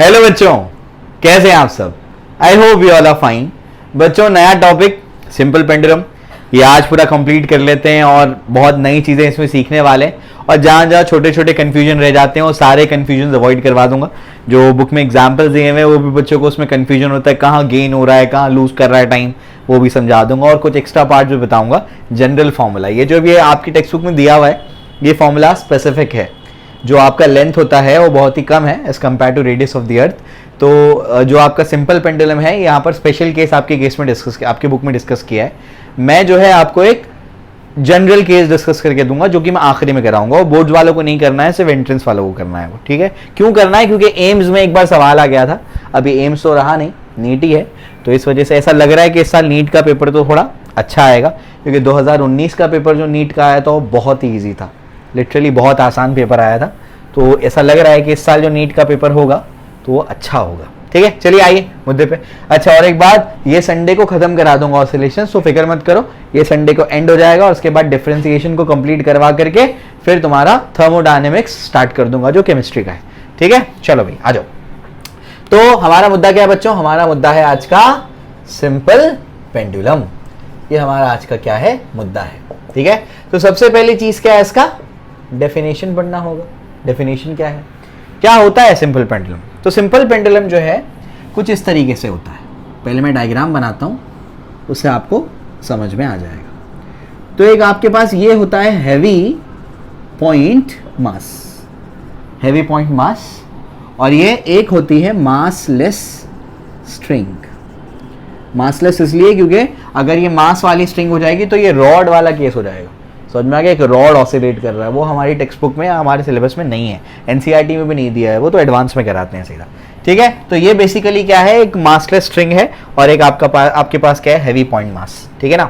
Hello बच्चों, कैसे हैं आप सब? I hope you all are fine. बच्चों, नया टॉपिक सिंपल पेंडुलम, ये आज पूरा कंप्लीट कर लेते हैं और बहुत नई चीज़ें इसमें सीखने वाले हैं। और जहाँ जहाँ छोटे छोटे कन्फ्यूजन रह जाते हैं वो सारे कन्फ्यूजन अवॉइड करवा दूंगा। जो बुक में एग्जाम्पल्स दिए हुए हैं वो भी बच्चों को उसमें कन्फ्यूजन होता है, कहाँ गेन हो रहा है, कहाँ लूज कर रहा है टाइम, वो भी समझा दूंगा। और कुछ एक्स्ट्रा पार्ट भी बताऊंगा। जनरल फॉर्मूला, ये जो भी आपकी टेक्स्ट बुक में दिया हुआ है, ये फॉर्मूला स्पेसिफिक है। जो आपका लेंथ होता है वो बहुत ही कम है as compare to radius of the earth. तो जो आपका सिंपल पेंडुलम है, यहाँ पर स्पेशल केस आपके केस में आपकी बुक में डिस्कस किया है। मैं जो है आपको एक जनरल केस डिस्कस करके दूंगा, जो कि मैं आखिरी में कराऊंगा। और बोर्ड्स वालों को नहीं करना है, सिर्फ एंट्रेंस वालों को करना है वो, ठीक है? क्यों करना है? क्योंकि एम्स में एक बार सवाल आ गया था, अभी एम्स तो रहा नहीं, नीट ही है। तो इस वजह से ऐसा लग रहा है कि इस साल नीट का पेपर तो थोड़ा अच्छा आएगा, क्योंकि 2019 का पेपर जो नीट का आया था वो बहुत ही ईजी था, लिटरली बहुत आसान पेपर आया था। तो ऐसा लग रहा है कि इस साल जो नीट का पेपर होगा तो वो अच्छा होगा, ठीक है? चलिए आइए मुद्दे पे। अच्छा, और एक बात, ये संडे को खत्म करा दूंगा ऑसिलेशन, तो फिक्र मत करो, ये संडे को एंड हो जाएगा और उसके बाद डिफरेंशिएशन को कंप्लीट करवा करके फिर तुम्हारा थर्मोडायनेमिक्स स्टार्ट कर दूंगा, जो केमिस्ट्री का है, ठीक है? चलो भाई आ जाओ। तो हमारा मुद्दा क्या है बच्चों? हमारा मुद्दा है आज का सिंपल पेंडुलम। ये हमारा आज का क्या है? मुद्दा है, ठीक है? तो सबसे पहली चीज क्या है, इसका डेफिनेशन पढ़ना होगा। डेफिनेशन क्या है, क्या होता है सिंपल पेंडुलम? तो सिंपल पेंडुलम जो है कुछ इस तरीके से होता है। पहले मैं डायग्राम बनाता हूं, उससे आपको समझ में आ जाएगा। तो एक आपके पास ये होता है हैवी पॉइंट मास, हैवी पॉइंट मास, और ये एक होती है मासलेस स्ट्रिंग। मासलेस इसलिए क्योंकि अगर ये मास वाली स्ट्रिंग हो जाएगी तो ये रॉड वाला केस हो जाएगा। समझ में आ गया? एक रॉड ऑसिलेट कर रहा है, वो हमारी टेक्स्ट बुक में या हमारे सिलेबस में नहीं है, एनसीईआरटी में भी नहीं दिया है, वो तो एडवांस में कराते हैं सीधा, ठीक है? तो ये बेसिकली क्या है, एक मासलेस स्ट्रिंग है और एक आपके पास क्या है, हैवी पॉइंट मास, ठीक है ना?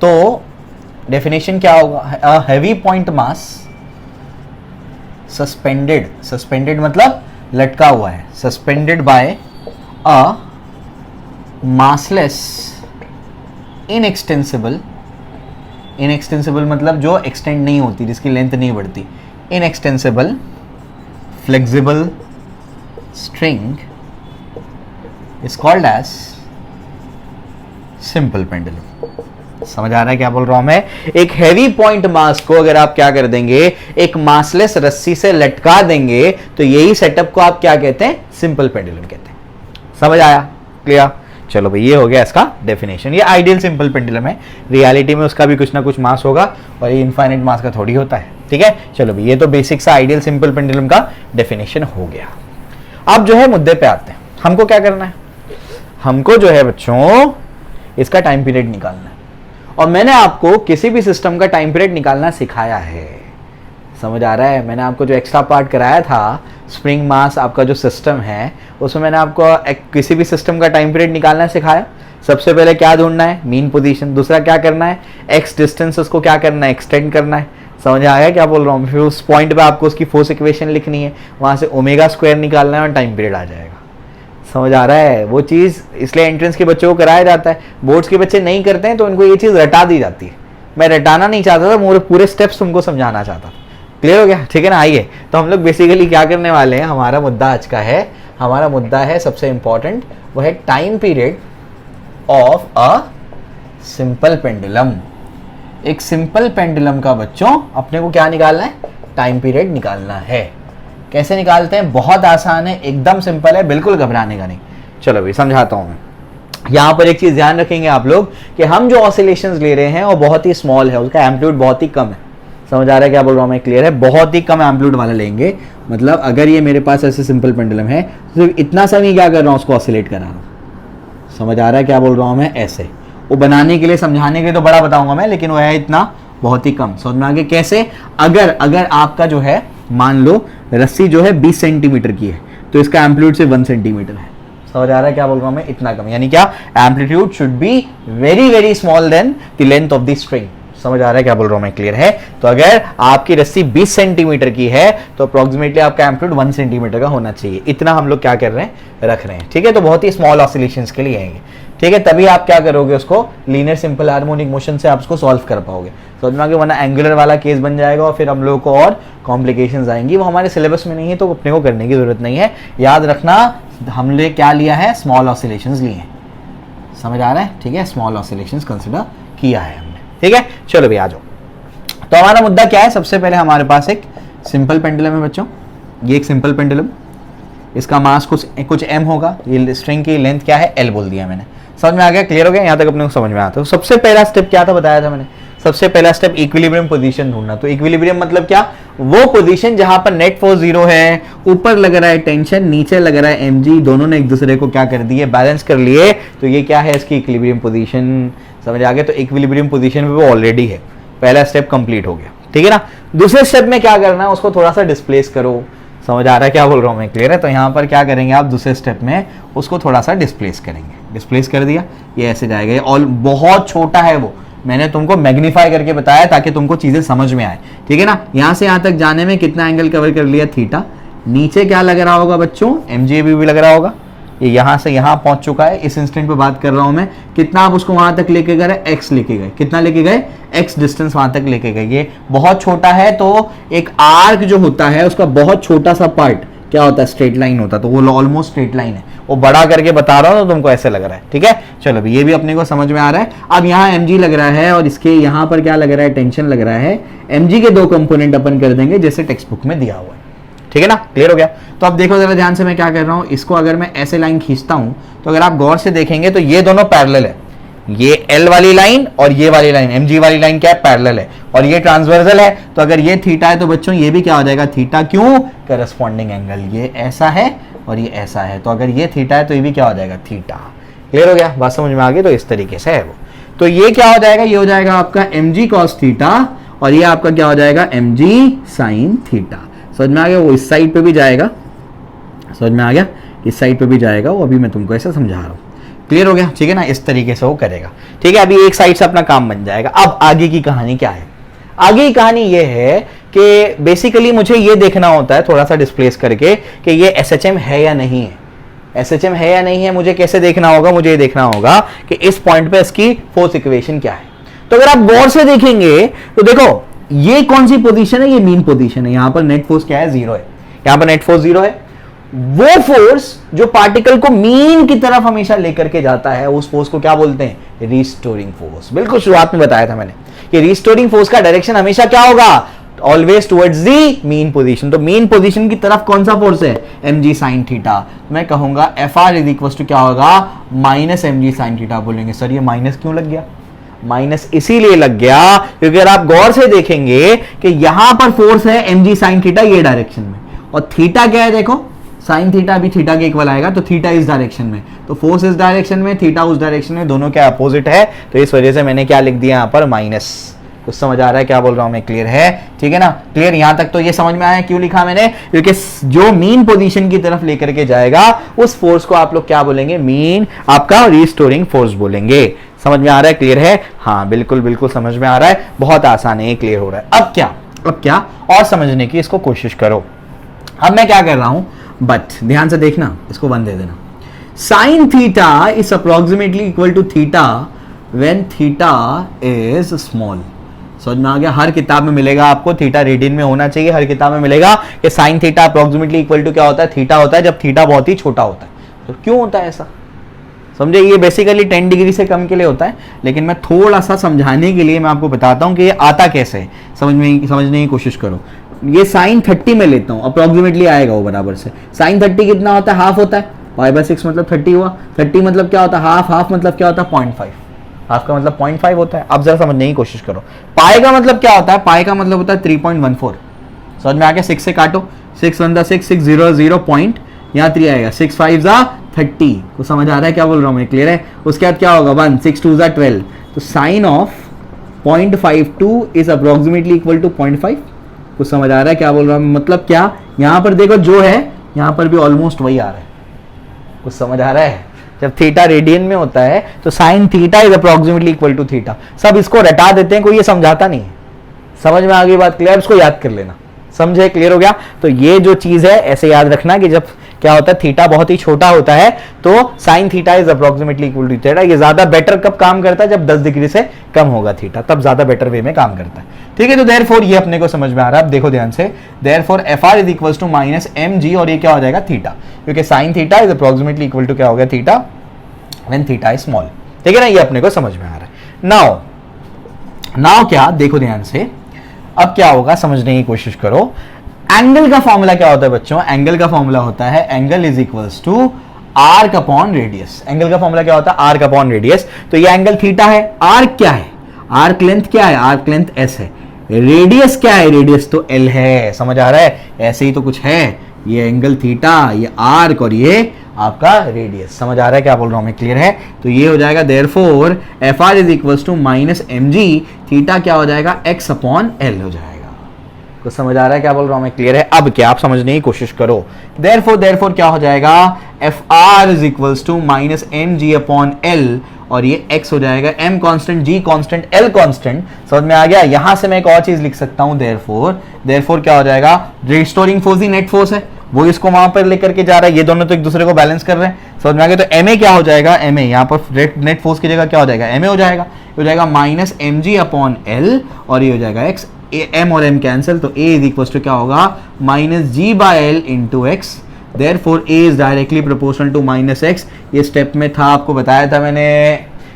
तो डेफिनेशन क्या होगा? Heavy point mass suspended, suspended मतलब लटका हुआ है, suspended by a massless inextensible, inextensible मतलब जो एक्सटेंड नहीं होती, जिसकी लेंथ नहीं बढ़ती, inextensible flexible string is called as simple pendulum. समझ आ रहा है क्या बोल रहा हूं मैं? एक हैवी पॉइंट मास को अगर आप क्या कर देंगे, एक मासलेस रस्सी से लटका देंगे, तो यही सेटअप को आप क्या कहते हैं? सिंपल पेंडुलम कहते हैं। समझ आया? क्लियर? चलो भाई, ये हो गया इसका डेफिनेशन। ये आइडियल सिंपल पेंडुलम है, रियलिटी में उसका भी कुछ ना कुछ मास होगा और ये इनफाइनाइट मास का थोड़ी होता है, ठीक है? चलो भाई, ये तो बेसिक सा आइडियल सिंपल पेंडुलम का डेफिनेशन हो गया। अब जो है मुद्दे पे आते हैं। हमको क्या करना है? हमको जो है बच्चों इसका टाइम पीरियड निकालना है, और मैंने आपको किसी भी सिस्टम का टाइम पीरियड निकालना सिखाया है। समझ आ रहा है? मैंने आपको जो एक्स्ट्रा पार्ट कराया था, स्प्रिंग मास आपका जो सिस्टम है, उसमें मैंने आपको किसी भी सिस्टम का टाइम पीरियड निकालना सिखाया। सबसे पहले क्या ढूंढना है? Mean position. दूसरा क्या करना है? एक्स डिस्टेंस, उसको क्या करना है? एक्सटेंड करना है। समझ आया क्या बोल रहा हूँ? फिर उस पॉइंट पे आपको उसकी फोर्स इक्वेशन लिखनी है, वहां से ओमेगा स्क्वायर निकालना है और टाइम पीरियड आ जाएगा। समझ आ रहा है? वो चीज़ इसलिए एंट्रेंस के बच्चों को कराया जाता है, बोर्ड्स के बच्चे नहीं करते हैं तो उनको ये चीज़ रटा दी जाती है। मैं रटाना नहीं चाहता था, पूरे स्टेप्स तुमको समझाना चाहता था। क्लियर हो गया? ठीक है ना? आइए, तो हम लोग बेसिकली क्या करने वाले हैं, हमारा मुद्दा आज का है, हमारा मुद्दा है सबसे इंपॉर्टेंट, वो है time period of a simple pendulum. एक सिंपल पेंडुलम का बच्चों अपने को क्या निकालना है? टाइम पीरियड निकालना है। कैसे निकालते हैं? बहुत आसान है, एकदम सिंपल है, बिल्कुल घबराने का नहीं। चलो भाई समझाता हूं मैं। यहाँ पर एक चीज ध्यान रखेंगे आप लोग कि हम जो ऑसिलेशंस ले रहे हैं वो बहुत ही स्मॉल है, उसका एम्पलीट्यूड बहुत ही कम है। समझ आ रहा है क्या बोल रहा हूँ मैं? क्लियर है? बहुत ही कम एम्पलीट्यूड वाला लेंगे। मतलब अगर ये मेरे पास ऐसे सिंपल पेंडुलम है तो इतना सा मैं क्या कर रहा हूँ, उसको ऑसिलेट कर रहा हूँ। समझ आ रहा है क्या बोल रहा हूँ मैं? ऐसे वो बनाने के लिए, समझाने के लिए तो बड़ा बताऊंगा मैं, लेकिन वो है इतना बहुत ही कम। समझ में आ गया कैसे? अगर आपका जो है, मान लो रस्सी जो है 20 सेंटीमीटर की है, तो इसका एम्पलीट्यूड सिर्फ 1 सेंटीमीटर है। समझ आ रहा है क्या बोल रहा हूँ मैं? इतना कम, यानी क्या? Amplitude should be very very small than the length of the string. समझ आ रहा है क्या बोल रहा हूं मैं? क्लियर है? तो अगर आपकी रस्सी 20 सेंटीमीटर की है तो अप्रोक्सीमेटली आपका एम्पलीट्यूड 1 सेंटीमीटर का होना चाहिए। इतना हम लोग क्या कर रहे हैं? रख रहे हैं, ठीक है? तो बहुत ही स्मॉल ऑसिलेशंस के लिए आएंगे। ठीक है, तभी आप क्या करोगे, उसको लीनियर सिंपल हार्मोनिक मोशन से आप उसको सॉल्व कर पाओगे, समझ में आ गया। वरना एंगुलर वाला केस बन जाएगा और फिर हम लोग को और कॉम्प्लिकेशंस आएंगी, वो हमारे सिलेबस में नहीं है तो अपने को करने की जरूरत नहीं है। याद रखना हमने क्या लिया है, स्मॉल ऑसिलेशंस लिए हैं, समझ आ रहा है, ठीक है, स्मॉल ऑसिलेशंस कंसिडर किया है हमने, ठीक है। चलो भैया आ जाओ, तो हमारा मुद्दा क्या है, सबसे पहले हमारे पास एक सिंपल पेंडुलम है बच्चों, ये एक सिंपल पेंडुलम, इसका मास कुछ m होगा, ये स्ट्रिंग की लेंथ क्या है, l बोल दिया मैंने, समझ में आ गया, क्लियर हो गया, यहाँ तक अपने को समझ में आता है। तो सबसे पहला स्टेप क्या था, बताया था मैंने, सबसे पहला स्टेप इक्विलिब्रियम पोजीशन ढूंढना। तो इक्विलिब्रियम मतलब क्या, वो पोजीशन जहां पर नेट फोर्स 0 है, ऊपर लग रहा है टेंशन, नीचे लग रहा है mg, दोनों ने एक दूसरे को क्या कर दिए, बैलेंस कर लिए, तो ये क्या है, इसकी इक्विलिब्रियम पोजीशन, समझ आ गया। तो इक्विलिब्रियम पोजीशन में वो ऑलरेडी है, पहला स्टेप कंप्लीट हो गया, ठीक है ना। दूसरे स्टेप में क्या करना है, उसको थोड़ा सा डिस्प्लेस करो, समझ आ रहा है क्या बोल रहा हूँ मैं, क्लियर है। तो यहाँ पर क्या करेंगे आप, दूसरे स्टेप में उसको थोड़ा सा डिस्प्लेस करेंगे, डिस्प्लेस कर दिया, ये ऐसे जाएगा, ये और बहुत छोटा है वो, मैंने तुमको मैग्नीफाई करके बताया ताकि तुमको चीजें समझ में आए, ठीक है ना। यहाँ से यहाँ तक जाने में कितना एंगल कवर कर लिया, थीटा, नीचे क्या लग रहा होगा बच्चों, mg भी लग रहा होगा, ये यहाँ से यहाँ पहुंच चुका है, इस इंस्टेंट पे बात कर रहा हूं मैं, कितना आप उसको वहां तक लेके गए, x लेके गए, कितना लेके गए, x डिस्टेंस वहां तक लेके गए, ये बहुत छोटा है, तो एक आर्क जो होता है उसका बहुत छोटा सा पार्ट क्या होता है, स्ट्रेट लाइन होता है, तो वो ऑलमोस्ट स्ट्रेट लाइन है, वो बड़ा करके बता रहा हूं तो तुमको ऐसे लग रहा है, ठीक है। चलो ये भी अपने को समझ में आ रहा है। अब यहाँ mg लग रहा है और इसके यहाँ पर क्या लग रहा है, टेंशन लग रहा है, mg के दो कंपोनेंट अपन कर देंगे जैसे टेक्स्ट बुक में दिया हुआ है, ठीक है ना, क्लियर हो गया। तो अब देखो जरा ध्यान से मैं क्या कर रहा हूं, इसको अगर मैं ऐसे लाइन खींचता हूं तो अगर आप गौर से देखेंगे तो ये दोनों पैरेलल है, ये L वाली लाइन और ये वाली लाइन mg वाली लाइन क्या है, पैरेलल है, और ये ट्रांसवर्सल है, तो अगर ये थीटा है तो बच्चों ये भी क्या हो जाएगा, थीटा, क्यों, करस्पॉन्डिंग एंगल, ये ऐसा है और ये ऐसा है, तो अगर ये थीटा है तो ये भी क्या हो जाएगा, थीटा, क्लियर हो गया, बात समझ में आ गई। तो इस तरीके से है वो, तो ये क्या हो जाएगा, ये हो जाएगा आपका mg cos थीटा और ये आपका क्या हो जाएगा, mg sin थीटा, समझ में आ गया। वो इस साइड पे भी जाएगा, समझ में आ गया, इस साइड पे भी जाएगा, वो अभी मैं तुमको ऐसे समझा रहा हूँ, क्लियर हो गया, ठीक है ना, इस तरीके से वो करेगा, ठीक है। अभी एक साइड से अपना काम बन जाएगा। अब आगे की कहानी क्या है, आगे की कहानी ये है कि बेसिकली मुझे ये देखना होता है थोड़ा सा डिस्प्लेस करके कि ये SHM है या नहीं है, SHM है या नहीं है, मुझे कैसे देखना होगा, मुझे ये देखना होगा कि इस पॉइंट पे इसकी फोर्स इक्वेशन क्या है। तो अगर आप गौर से देखेंगे तो देखो ये कौन सी पोजीशन है, ये मीन पोजीशन है, यहां पर नेट फोर्स क्या है, 0 है, यहां पर नेट फोर्स 0 है। वो फोर्स जो पार्टिकल को मीन की तरफ हमेशा लेकर के जाता है, उस फोर्स को क्या बोलते हैं, रिस्टोरिंग फोर्स। बिल्कुल शुरुआत में बताया था मैंने कि रिस्टोरिंग फोर्स का डायरेक्शन हमेशा क्या होगा, always towards the mean position. तो मीन पोजीशन की तरफ कौन सा फोर्स है, mg sin थीटा। मैं कहूंगा Fr इज इक्वल टू क्या होगा, माइनस mg sin थीटा। बोलेंगे सर ये माइनस क्यों लग गया, माइनस इसीलिए लग गया क्योंकि अगर आप गौर से देखेंगे कि यहां पर फोर्स है mg sin थीटा ये डायरेक्शन में, और थीटा क्या है, देखो साइन थीटा भी थीटा के इक्वल आएगा, तो थीटा इस डायरेक्शन में, तो फोर्स इस डायरेक्शन में, थीटा उस डायरेक्शन में, दोनों क्या अपोजिट है, तो इस वजह से मैंने क्या लिख दिया यहाँ पर माइनस। कुछ समझ आ रहा है क्या बोल रहा हूं मैं, क्लियर है, ठीक है ना, क्लियर। यहां तक तो ये समझ में आया क्यों लिखा मैंने, क्योंकि जो मीन पोजीशन की तरफ लेकर के जाएगा उस फोर्स को आप लोग क्या बोलेंगे, मीन आपका रिस्टोरिंग फोर्स बोलेंगे। समझ में आ रहा है, क्लियर है, हाँ बिल्कुल बिल्कुल समझ में आ रहा है, बहुत आसान है, क्लियर हो रहा है। अब क्या और समझने की इसको कोशिश करो। अब मैं क्या कर रहा हूं, बट ध्यान से देखना, इसको 1 दे देना। Sine theta is approximately equal to theta when theta is small. समझ में आ गया, हर किताब में मिलेगा आपको, थीटा रेडियन में होना चाहिए, हर किताब में मिलेगा कि sine theta approximately equal to क्या होता है, थीटा होता है जब थीटा बहुत ही छोटा होता है। तो क्यों होता है ऐसा, समझे, ये बेसिकली 10 डिग्री से कम के लिए होता है, लेकिन मैं थोड़ा सा समझाने के लिए मैं आपको बताता हूं कि ये आता कैसे है, समझने की कोशिश करो। ये साइन 30 में लेता हूं, अप्रोक्सीमेटली आएगा वो बराबर से, साइन 30 कितना होता है, हाफ होता है, y/6 मतलब 30 हुआ, 30 मतलब क्या होता है, हाफ, हाफ मतलब क्या होता है, 0.5, हाफ का मतलब 0.5 होता है। अब जरा समझने की कोशिश करो, पाई का मतलब क्या होता है, पाई का मतलब होता है 3.14। समझ में आ गया, 6 से काटो, 6 1 6 6 0 0 पॉइंट, यहाँ 3 आएगा, 6 5 30। को समझ आ रहा है क्या बोल रहा हूँ मैं, क्लियर है। उसके बाद क्या होगा, 1 6 2 12, तो sine of 0.52 is approximately equal to 0.5। कुछ समझ आ रहा है क्या बोल रहा हूँ, मतलब क्या, यहाँ पर देखो जो है यहाँ पर भी ऑलमोस्ट वही आ रहा है। कुछ समझ आ रहा है, जब थीटा रेडियन में होता है तो sine theta is approximately equal to theta. सब इसको रटा देते हैं, कोई ये समझाता नहीं है। समझ में आ गई बात, क्लियर, इसको याद कर लेना, समझे, क्लियर हो गया। तो ये जो चीज है ऐसे याद रखना कि जब क्या होता है, थीटा बहुत ही छोटा होता है, तो sine theta is approximately equal to theta. ये ज्यादा बेटर कब काम करता है, जब 10 डिग्री से कम होगा थीटा, तब ज्यादा बेटर वे में काम करता है। ठीक है, तो देयरफॉर ये अपने को समझ में आ रहा है। अब देखो ध्यान से, therefore F R is equal to minus M G, और ये क्या हो जाएगा, थीटा, क्योंकि sine theta is approximately equal to क्या हो गया, theta when theta is small. ठीक है ना, ये अपने को समझ में आ रहा है। नाउ क्या, देखो ध्यान से, अब क्या होगा समझने की कोशिश करो। एंगल का फॉर्मूला क्या होता है बच्चों, एंगल का फॉर्मूला होता है angle is equals to arc upon radius. Angle का फॉर्मूला क्या होता है, आर्क अपॉन रेडियस। तो ये एंगल थीटा है, आर्क क्या है, आर्क लेंथ क्या है, आर्क लेंथ एस है, रेडियस क्या है, रेडियस तो एल है। समझ आ रहा है, ऐसे ही तो कुछ है, ये एंगल थीटा, ये आर्क और ये आपका रेडियस। समझ आ रहा है क्या बोल रहा हूं मैं, क्लियर है। तो ये हो जाएगा therefore F R is equals to minus M G, theta क्या हो जाएगा, एक्स अपॉन एल हो जाएगा। तो समझ आ रहा है क्या बोल रहा हूं मैं, क्लियर है। अब क्या, आप समझने की कोशिश करो। देयरफॉर क्या हो जाएगा, F R is equals to minus M G upon L, और ये x हो जाएगा, m constant, g constant, l constant. समझ में आ गया। यहां से मैं एक और चीज लिख सकता हूं, देयरफॉर क्या हो जाएगा, रिस्टोरिंग फोर्स ही नेट फोर्स है, वो इसको वहां पर लेकर के जा रहा है, ये दोनों तो एक दूसरे को बैलेंस कर रहे हैं। समझ में आ गया। तो ma क्या हो जाएगा, ma यहाँ पर नेट फोर्स की जगह क्या हो जाएगा, ma हो जाएगा minus M G upon L, और ये हो जाएगा x, m और m कैंसिल, तो a इज इक्वल टू क्या होगा, minus G by L into X. Therefore A is directly proportional to minus x। ये स्टेप में था, आपको बताया था मैंने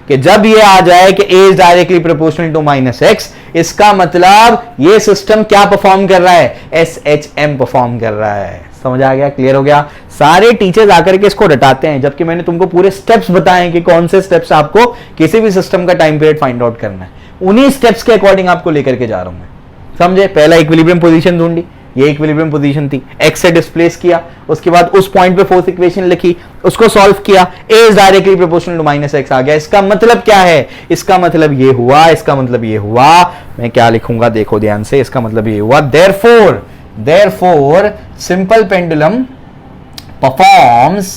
कि जब ये आ जाए कि A is directly proportional to minus x, इसका मतलब ये सिस्टम क्या परफॉर्म कर रहा है, SHM परफॉर्म कर रहा है। समझ आ गया, क्लियर हो गया। सारे टीचर्स आकर के इसको रटाते हैं, जबकि मैंने तुमको पूरे स्टेप्स बताए कि कौन से स्टेप्स आपको किसी भी सिस्टम का टाइम पीरियड फाइंड आउट करना है, उन्हीं स्टेप्स के अकॉर्डिंग आपको लेकर के जा रहा हूं मैं। समझे, पहला इक्विलिब्रियम पोजीशन ढूंढी, ये इक्विलिब्रियम पोजीशन थी, x से डिस्प्लेस किया, उसके बाद उस पॉइंट पे फोर्स इक्वेशन लिखी, उसको सॉल्व किया, a is directly proportional to minus x आ गया। इसका मतलब क्या है, इसका मतलब ये हुआ, इसका मतलब ये हुआ। मैं क्या लिखूंगा, देखो ध्यान से, इसका मतलब ये हुआ। Therefore simple pendulum performs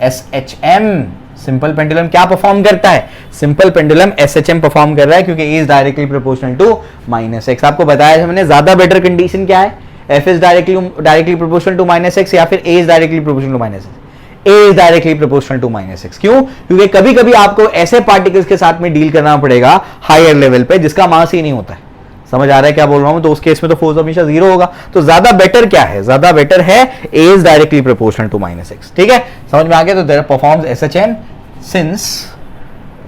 SHM। Simple pendulum क्या परफॉर्म करता है, सिंपल पेंडुलम SHM परफॉर्म कर रहा है, क्योंकि A is directly proportional to minus x। आपको बताया था मैंने, ज्यादा बेटर कंडीशन क्या है, F is directly proportional to minus x, या फिर A is directly proportional to minus x। A is directly proportional to minus x। क्यों, क्योंकि कभी कभी आपको ऐसे पार्टिकल्स के साथ में डील करना पड़ेगा हायर लेवल पे जिसका मास ही नहीं होता है। समझ आ रहा है क्या बोल रहा हूं, तो उस केस में तो फोर्स हमेशा जीरो होगा। तो ज्यादा बेटर क्या है, ज्यादा बेटर है A is directly proportional to minus x। ठीक है, समझ में आ गया। तो there performs SHM since,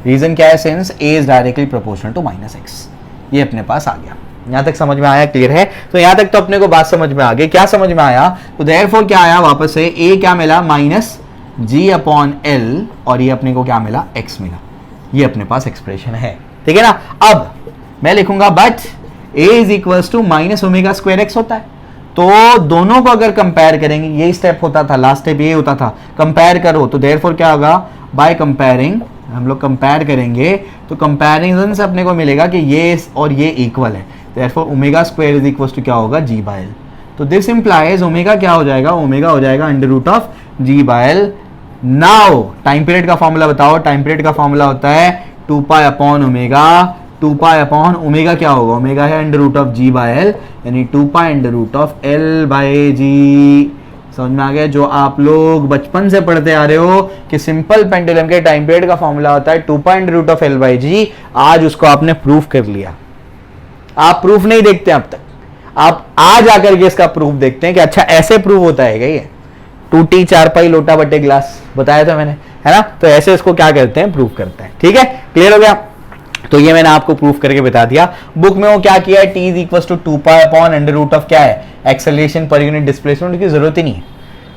reason क्या है, since A is directly proportional to minus x। ये अपने पास आ गया, यहां तक समझ में आया, क्लियर है। तो यहां तक तो अपने को बात समझ में आ गई। क्या समझ में आया, तो देयरफॉर क्या आया वापस से, A क्या मिला, माइनस जी अपॉन एल, और ये अपने को क्या मिला, x मिला। ये अपने पास एक्सप्रेशन है, ठीक है ना। अब मैं लिखूंगा but A is equals to minus omega square X होता है। तो दोनों को अगर कंपेयर करेंगे, यही स्टेप होता था, लास्ट स्टेप ये होता था, कंपेयर करो। तो देयरफॉर क्या होगा, बाय कंपेयरिंग, हम लोग कंपेयर करेंगे तो कंपैरिजन से अपने को मिलेगा कि ये और ये इक्वल है। Therefore omega square is equal to क्या होगा, जी बाय एल। तो दिस इंप्लाइज ओमेगा क्या हो जाएगा, ओमेगा हो जाएगा under root of G by L. Now time period का फॉर्मूला बताओ। टाइम पीरियड का फॉर्मूला होता है 2 pi upon omega. 2 pi upon omega क्या होगा, ओमेगा है under root of G by L, यानी 2 pi under root of L by G. समझ में आ गया। जो आप लोग बचपन से पढ़ते आ रहे हो कि सिंपल पेंडुलम के टाइम पीरियड का फॉर्मूला होता है 2 pi under root of L by G, आज उसको आपने प्रूफ कर लिया। आप प्रूफ नहीं देखते अब तक, आप आज आकर के इसका प्रूफ देखते हैं कि अच्छा ऐसे प्रूफ होता है क्या, ये टूटी चारपाई लोटा बटे ग्लास बताया था मैंने, है ना। तो ऐसे इसको क्या करते हैं, प्रूफ करते हैं। ठीक है, क्लियर हो गया। तो ये मैंने आपको प्रूफ करके बता दिया। बुक में वो क्या किया है, T is equal to 2 pi upon under root of क्या है, एक्सेलरेशन पर यूनिट डिस्प्लेसमेंट की जरूरत ही नहीं है,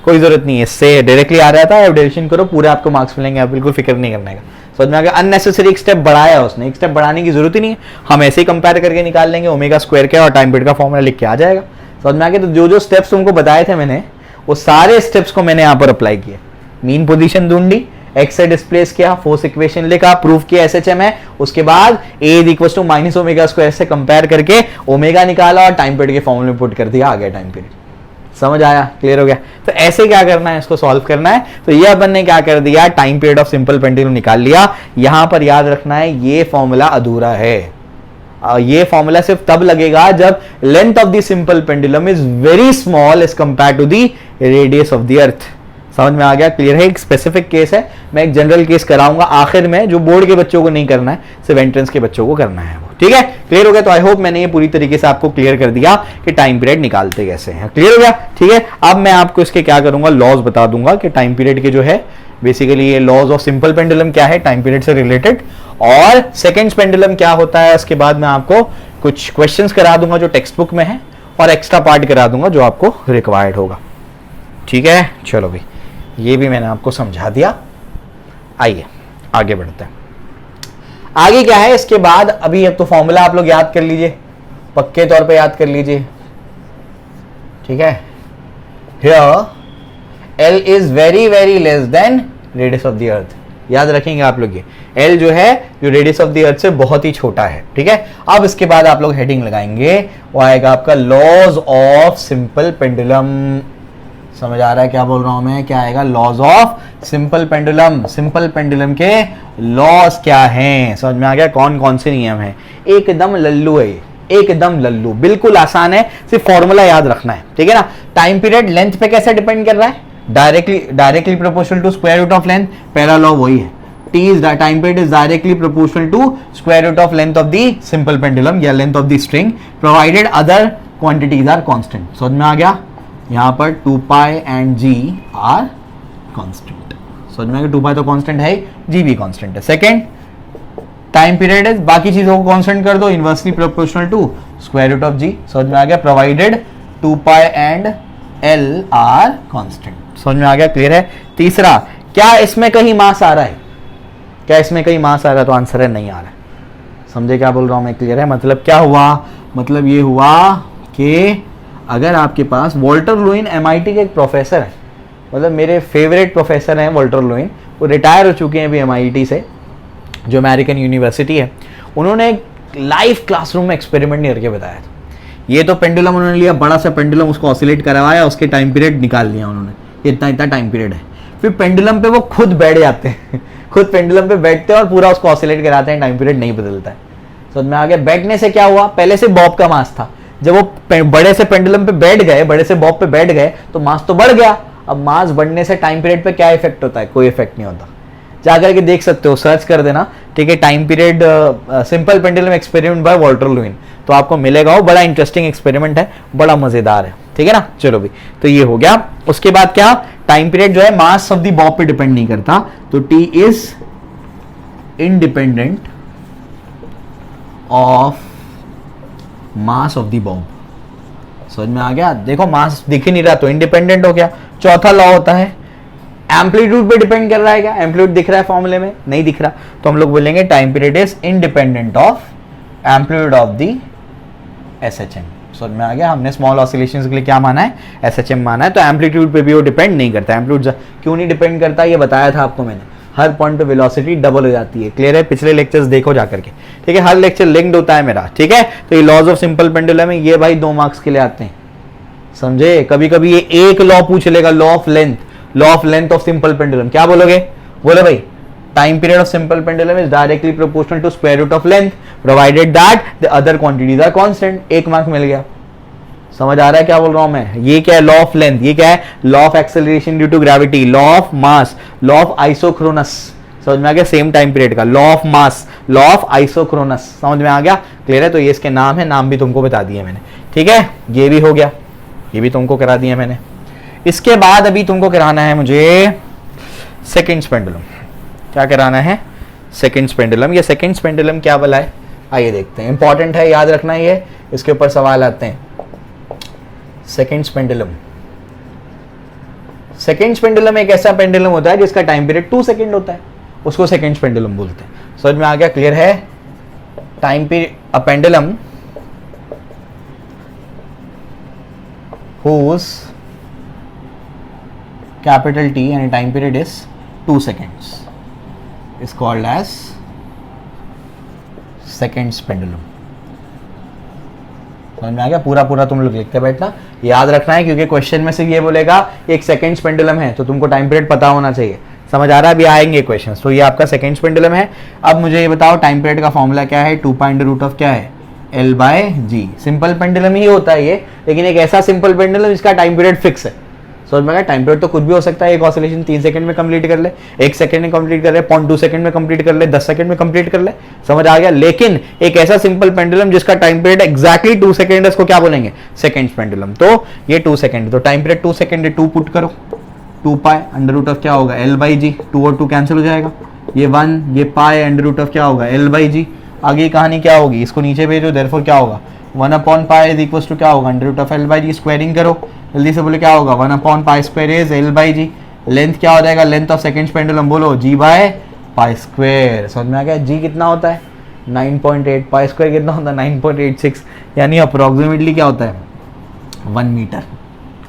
कोई जरूरत नहीं है, इससे डायरेक्टली आ रहा था। डेरिवेशन करो, पूरे आपको मार्क्स मिलेंगे, आप बिल्कुल फिक्र नहीं करने का। समझ में आ गया। अननेसेसरी एक स्टेप बढ़ाया उसने, एक स्टेप बढ़ाने की जरूरत ही नहीं है, हम ऐसे ही कंपेयर करके निकाल लेंगे ओमेगा स्क्वायर क्या और टाइम पीरियड का फॉर्मूला लिख के आ जाएगा। समझ में आ गया। तो जो जो स्टेप्स तुमको बताए थे मैंने, वो सारे स्टेप्स को मैंने यहाँ पर अप्लाई किए। मीन पोजीशन ढूंढी, एक्स से डिस्प्लेस किया, फोर्स इक्वेशन लिखा, प्रूफ किया एसएचएम है, उसके बाद A is equal to minus omega square से कंपेयर करके ओमेगा निकाला और टाइम पीरियड के फॉर्मूले में पुट कर दिया, आ गया टाइम पीरियड। समझ आया, क्लियर हो गया। तो ऐसे क्या करना है, इसको सॉल्व करना है। तो ये अपन ने क्या कर दिया, time period of simple pendulum निकाल लिया। यहां पर याद रखना है ये फॉर्मूला अधूरा है। ये फॉर्मूला सिर्फ तब लगेगा जब length of the simple pendulum is very small as compare to the radius of the earth. समझ में आ गया, क्लियर है। एक स्पेसिफिक केस है, मैं एक जनरल केस कराऊंगा आखिर में, जो बोर्ड के बच्चों को नहीं करना है, सिर्फ एंट्रेंस के बच्चों को करना है वो। ठीक है, क्लियर हो गया। तो आई होप मैंने ये पूरी तरीके से आपको क्लियर कर दिया कि टाइम पीरियड निकालते कैसे हैं। क्लियर हो गया, ठीक है। अब मैं आपको इसके क्या करूंगा, लॉज बता दूंगा कि टाइम पीरियड के जो है बेसिकली ये लॉज ऑफ सिंपल पेंडुलम क्या है टाइम पीरियड से रिलेटेड, और सेकेंड्स पेंडुलम क्या होता है। उसके बाद मैं आपको कुछ क्वेश्चंस करा दूंगा जो टेक्स्ट बुक में है, और एक्स्ट्रा पार्ट करा दूंगा जो आपको रिक्वायर्ड होगा। ठीक है, चलो भाई, ये भी मैंने आपको समझा दिया। आइए आगे बढ़ते हैं। आगे क्या है इसके बाद, अभी अब तो फॉर्मूला आप लोग याद कर लीजिए, पक्के तौर पे याद कर लीजिए। ठीक है, here L is very very less then radius of the अर्थ। याद रखेंगे आप लोग ये L जो है जो रेडियस ऑफ द अर्थ से बहुत ही छोटा है। ठीक है, अब इसके बाद आप लोग हेडिंग लगाएंगे, वो आएगा आपका लॉज ऑफ सिंपल पेंडुलम। समझ आ रहा है क्या बोल रहा हूं मैं, क्या आएगा, laws of simple pendulum. Simple pendulum के लॉज क्या हैं, समझ में आ गया, कौन कौन से नियम हैं। एकदम लल्लू है, एकदम लल्लू, बिल्कुल आसान है, सिर्फ फॉर्मूला याद रखना है। ठीक है ना। टाइम पीरियड लेंथ पे कैसे डिपेंड कर रहा है, directly proportional to square root of length. पहला लॉ वही है, T is time period is directly proportional to square root of length of the simple pendulum या length of the string, provided other quantities are constant. समझ में आ गया, यहां पर 2π एंड g आर कांस्टेंट। समझ में आ गया, 2π तो कांस्टेंट है, g भी कांस्टेंट है। सेकंड, टाइम पीरियड है, बाकी चीजों को कांस्टेंट कर दो, inversely proportional to square root of g। समझ में आ गया, provided 2π and l are constant. समझ में आ गया, क्लियर है। तीसरा, क्या इसमें कहीं मास आ रहा है, क्या इसमें कहीं मास आ रहा है, तो आंसर है नहीं आ रहा है। समझे क्या बोल रहा हूं मैं, क्लियर है। मतलब क्या हुआ, मतलब ये हुआ कि अगर आपके पास वॉल्टर लुइन MIT के एक प्रोफेसर है, मतलब मेरे फेवरेट प्रोफेसर हैं वॉल्टर लुइन, वो रिटायर हो चुके हैं अभी MIT से, जो अमेरिकन यूनिवर्सिटी है। उन्होंने एक लाइव क्लासरूम में एक्सपेरिमेंट नहीं करके बताया था। ये तो पेंडुलम उन्होंने लिया, बड़ा सा पेंडुलम, उसको ऑसिलेट करवाया, उसके टाइम पीरियड निकाल लिया उन्होंने, इतना इतना टाइम पीरियड है। फिर पेंडुलम पे वो खुद बैठ जाते हैं खुद पेंडुलम पे बैठते हैं और पूरा उसको ऑसिलेट कराते हैं, टाइम पीरियड नहीं बदलता है। समझ में आ गया। बैठने से क्या हुआ, पहले से बॉब का मास था, जब वो बड़े से पेंडुलम पे बैठ गए, बड़े से बॉब पे बैठ गए, तो मास तो बढ़ गया। अब मास बढ़ने से टाइम पीरियड पे क्या इफेक्ट होता है, कोई इफेक्ट नहीं होता। जाकर के देख सकते हो, सर्च कर देना। ठीक है, time period simple pendulum experiment by Walter Lewin, तो आपको मिलेगा। वो बड़ा इंटरेस्टिंग एक्सपेरिमेंट है, बड़ा मजेदार है। ठीक है ना, चलो भाई, तो ये हो गया। उसके बाद क्या, टाइम पीरियड जो है मास ऑफ द बॉब पे डिपेंड नहीं करता, तो T is independent of mass of the Bob. समझ में आ गया। देखो मास दिख ही नहीं रहा तो इंडिपेंडेंट हो गया। चौथा लॉ होता है एम्पलीट्यूड पे डिपेंड कर रहा है, क्या एम्पलीट्यूड दिख रहा है फॉर्मूले में, नहीं दिख रहा, तो हम लोग बोलेंगे time period is independent of amplitude of the SHM। समझ में आ गया। हमने स्मॉल ऑसिलेशंस के लिए क्या माना है, SHM माना है, तो एम्पलीट्यूड पे भी वो डिपेंड नहीं करता। एम्पलीट्यूड क्यों नहीं डिपेंड करता, ये बताया था आपको मैंने। हर पॉइंट पे वेलोसिटी डबल हो जाती है, क्लियर है। पिछले लेक्चर्स देखो जाकर के, ठीक है, हर लेक्चर लिंक्ड होता है मेरा। ठीक है, तो ये लॉज ऑफ सिंपल पेंडुलम में ये भाई 2 मार्क्स के लिए आते हैं, समझे। कभी कभी ये एक लॉ पूछ लेगा, law of length of simple pendulum. क्या बोलोगे, बोलो भाई, time period of simple pendulum is directly proportional to square root of length provided that the other quantities are constant. 1 mark मिल गया। समझ आ रहा है क्या बोल रहा हूं मैं। ये क्या है, लॉ ऑफ लेंथ, ये क्या है, law of acceleration due to gravity, law of mass, law of isochronous. समझ में आ गया, सेम टाइम पीरियड का law of mass, law of isochronous. समझ में आ गया, क्लियर है। तो ये इसके नाम है, नाम भी तुमको बता दिए मैंने। ठीक है, ये भी हो गया, ये भी तुमको करा दिया मैंने। इसके बाद अभी तुमको कराना है मुझे सेकंड्स पेंडुलम। क्या कराना है, सेकंड्स पेंडुलम। ये सेकंड्स पेंडुलम क्या भला है, आइए देखते हैं। इंपॉर्टेंट है, याद रखना, ये इसके ऊपर सवाल आते हैं। सेकंड्स पेंडुलम, सेकंड्स पेंडुलम एक ऐसा पेंडुलम होता है जिसका टाइम पीरियड 2 सेकंड होता है, उसको सेकंड्स पेंडुलम बोलते हैं। समझ में आ गया, क्लियर है। Time period, a pendulum whose capital T and time period is 2 seconds is called as seconds pendulum। समझ में आ गया। पूरा पूरा तुम लोग लिखते बैठना, याद रखना है, क्योंकि क्वेश्चन में सिर्फ ये बोलेगा एक सेकंड्स पेंडुलम है, तो तुमको टाइम पीरियड पता होना चाहिए। समझ आ रहा है, अभी आएंगे क्वेश्चंस। तो ये आपका सेकंड्स पेंडुलम है। अब मुझे ये बताओ टाइम पीरियड का फॉर्मूला क्या है, 2 क्या है, L/G। सिंपल पेंडुलम ही होता है ये, लेकिन एक ऐसा सिंपल पेंडुलम जिसका टाइम पीरियड फिक्स है। समझ में आया। टाइम पीरियड तो कुछ भी हो सकता है, एक ऑसिलेशन 3 सेकंड में कंप्लीट कर ले, 1 सेकंड में कंप्लीट कर ले, 0.2 सेकंड में कंप्लीट कर ले, 10 सेकंड में कंप्लीट कर ले, समझ आ गया। लेकिन एक ऐसा सिंपल पेंडुलम जिसका टाइम पीरियड एग्जैक्टली 2 सेकंड है, इसको क्या बोलेंगे, सेकंड्स पेंडुलम। तो ये 2 सेकंड, तो टाइम पीरियड 2 सेकंड है, 2 पुट करो, 2 पाई अंडर रूट ऑफ क्या होगा, L बाई जी, 2 और 2 कैंसिल हो जाएगा, ये 1, ये पाई अंडर रूट ऑफ क्या होगा, L बाई जी। आगे कहानी क्या होगी, इसको नीचे भेजो, देयरफॉर क्या होगा, 1 upon pi is equals to क्या होगा, under root of L by g. Squaring करो, जल्दी से बोले क्या होगा, 1 upon pi square is L by g. Length क्या हो जाएगा, लेंथ ऑफ सेकंड्स पेंडुलम, बोलो G बाय पाई स्क्वायर। समझ में आ गया, G कितना होता है 9.8, पाई स्क्वायर कितना होता है 9.86, यानी अप्रोक्सीमेटली क्या होता है 1 मीटर,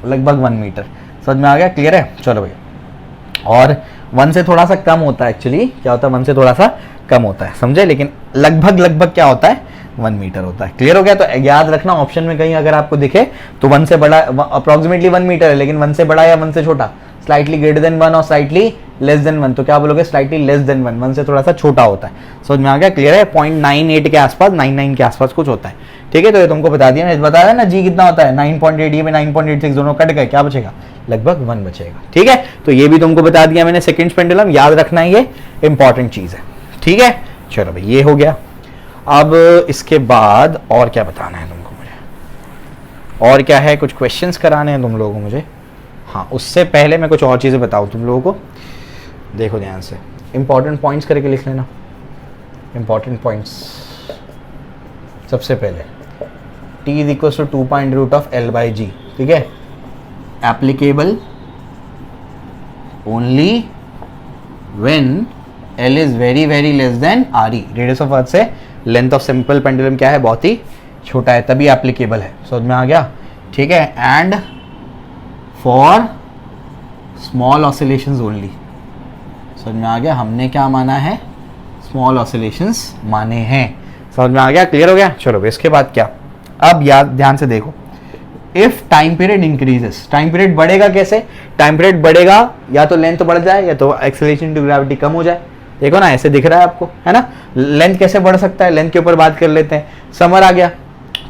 लगभग 1 मीटर। समझ में आ गया, क्लियर है। चलो भैया, और 1 से थोड़ा सा कम होता है, एक्चुअली क्या होता है 1 से थोड़ा सा कम होता है, समझे, लेकिन लगभग क्या होता है 1 मीटर होता है। क्लियर हो गया। तो याद रखना, ऑप्शन में कहीं अगर आपको दिखे तो 1 से बड़ा अप्रोक्सीमेटली 1 मीटर है, लेकिन 1 से बड़ा या 1 से छोटा, स्लाइटली ग्रेटर देन 1 और स्लाइटली लेस देन 1, तो क्या बोलोगे, स्लाइटली लेस देन 1, 1 से थोड़ा सा छोटा होता है। समझ में आ गया, क्लियर है। 0.98 के आसपास, 99 के आसपास कुछ होता है, ठीक है। तो ये तुमको बता दिया, मैं बताया ना जी कितना होता है 9.8, ये में 9.86 दोनों कट गए, क्या बचेगा, लगभग 1 बचेगा, ठीक है। तो ये भी तुमको बता दिया मैंने, सेकंड्स पेंडुलम, याद रखना है, ये इंपॉर्टेंट चीज है, ठीक है। चलो भाई, ये हो गया। अब इसके बाद और क्या बताना है तुमको मुझे, और क्या है, कुछ क्वेश्चंस कराने हैं तुम लोगों को मुझे। हाँ, उससे पहले मैं कुछ और चीज़ें बताऊँ तुम लोगों को, देखो ध्यान से, इंपॉर्टेंट पॉइंट्स करके लिख लेना, इंपॉर्टेंट पॉइंट्स। सबसे पहले T is equal to 2 pi root of L by G, ठीक है, applicable only when L is very very less than RE, radius of earth से लेंथ ऑफ सिंपल पेंडुलम क्या है, बहुत ही छोटा है, तभी एप्लीकेबल है। समझ में आ गया, ठीक है। And for small oscillations only, समझ में आ गया, हमने क्या माना है, स्मॉल ऑसिलेशंस माने हैं। समझ में आ गया, क्लियर हो गया। चलो इसके बाद क्या, अब याद ध्यान से देखो, if time period increases, time period बढ़ेगा कैसे, टाइम पीरियड बढ़ेगा या तो लेंथ बढ़ जाए या तो एक्सेलरेशन टू ग्रेविटी कम हो जाए। देखो ना, ऐसे दिख रहा है आपको, है ना। लेंथ कैसे बढ़ सकता है, लेंथ के ऊपर बात कर लेते हैं। समर आ गया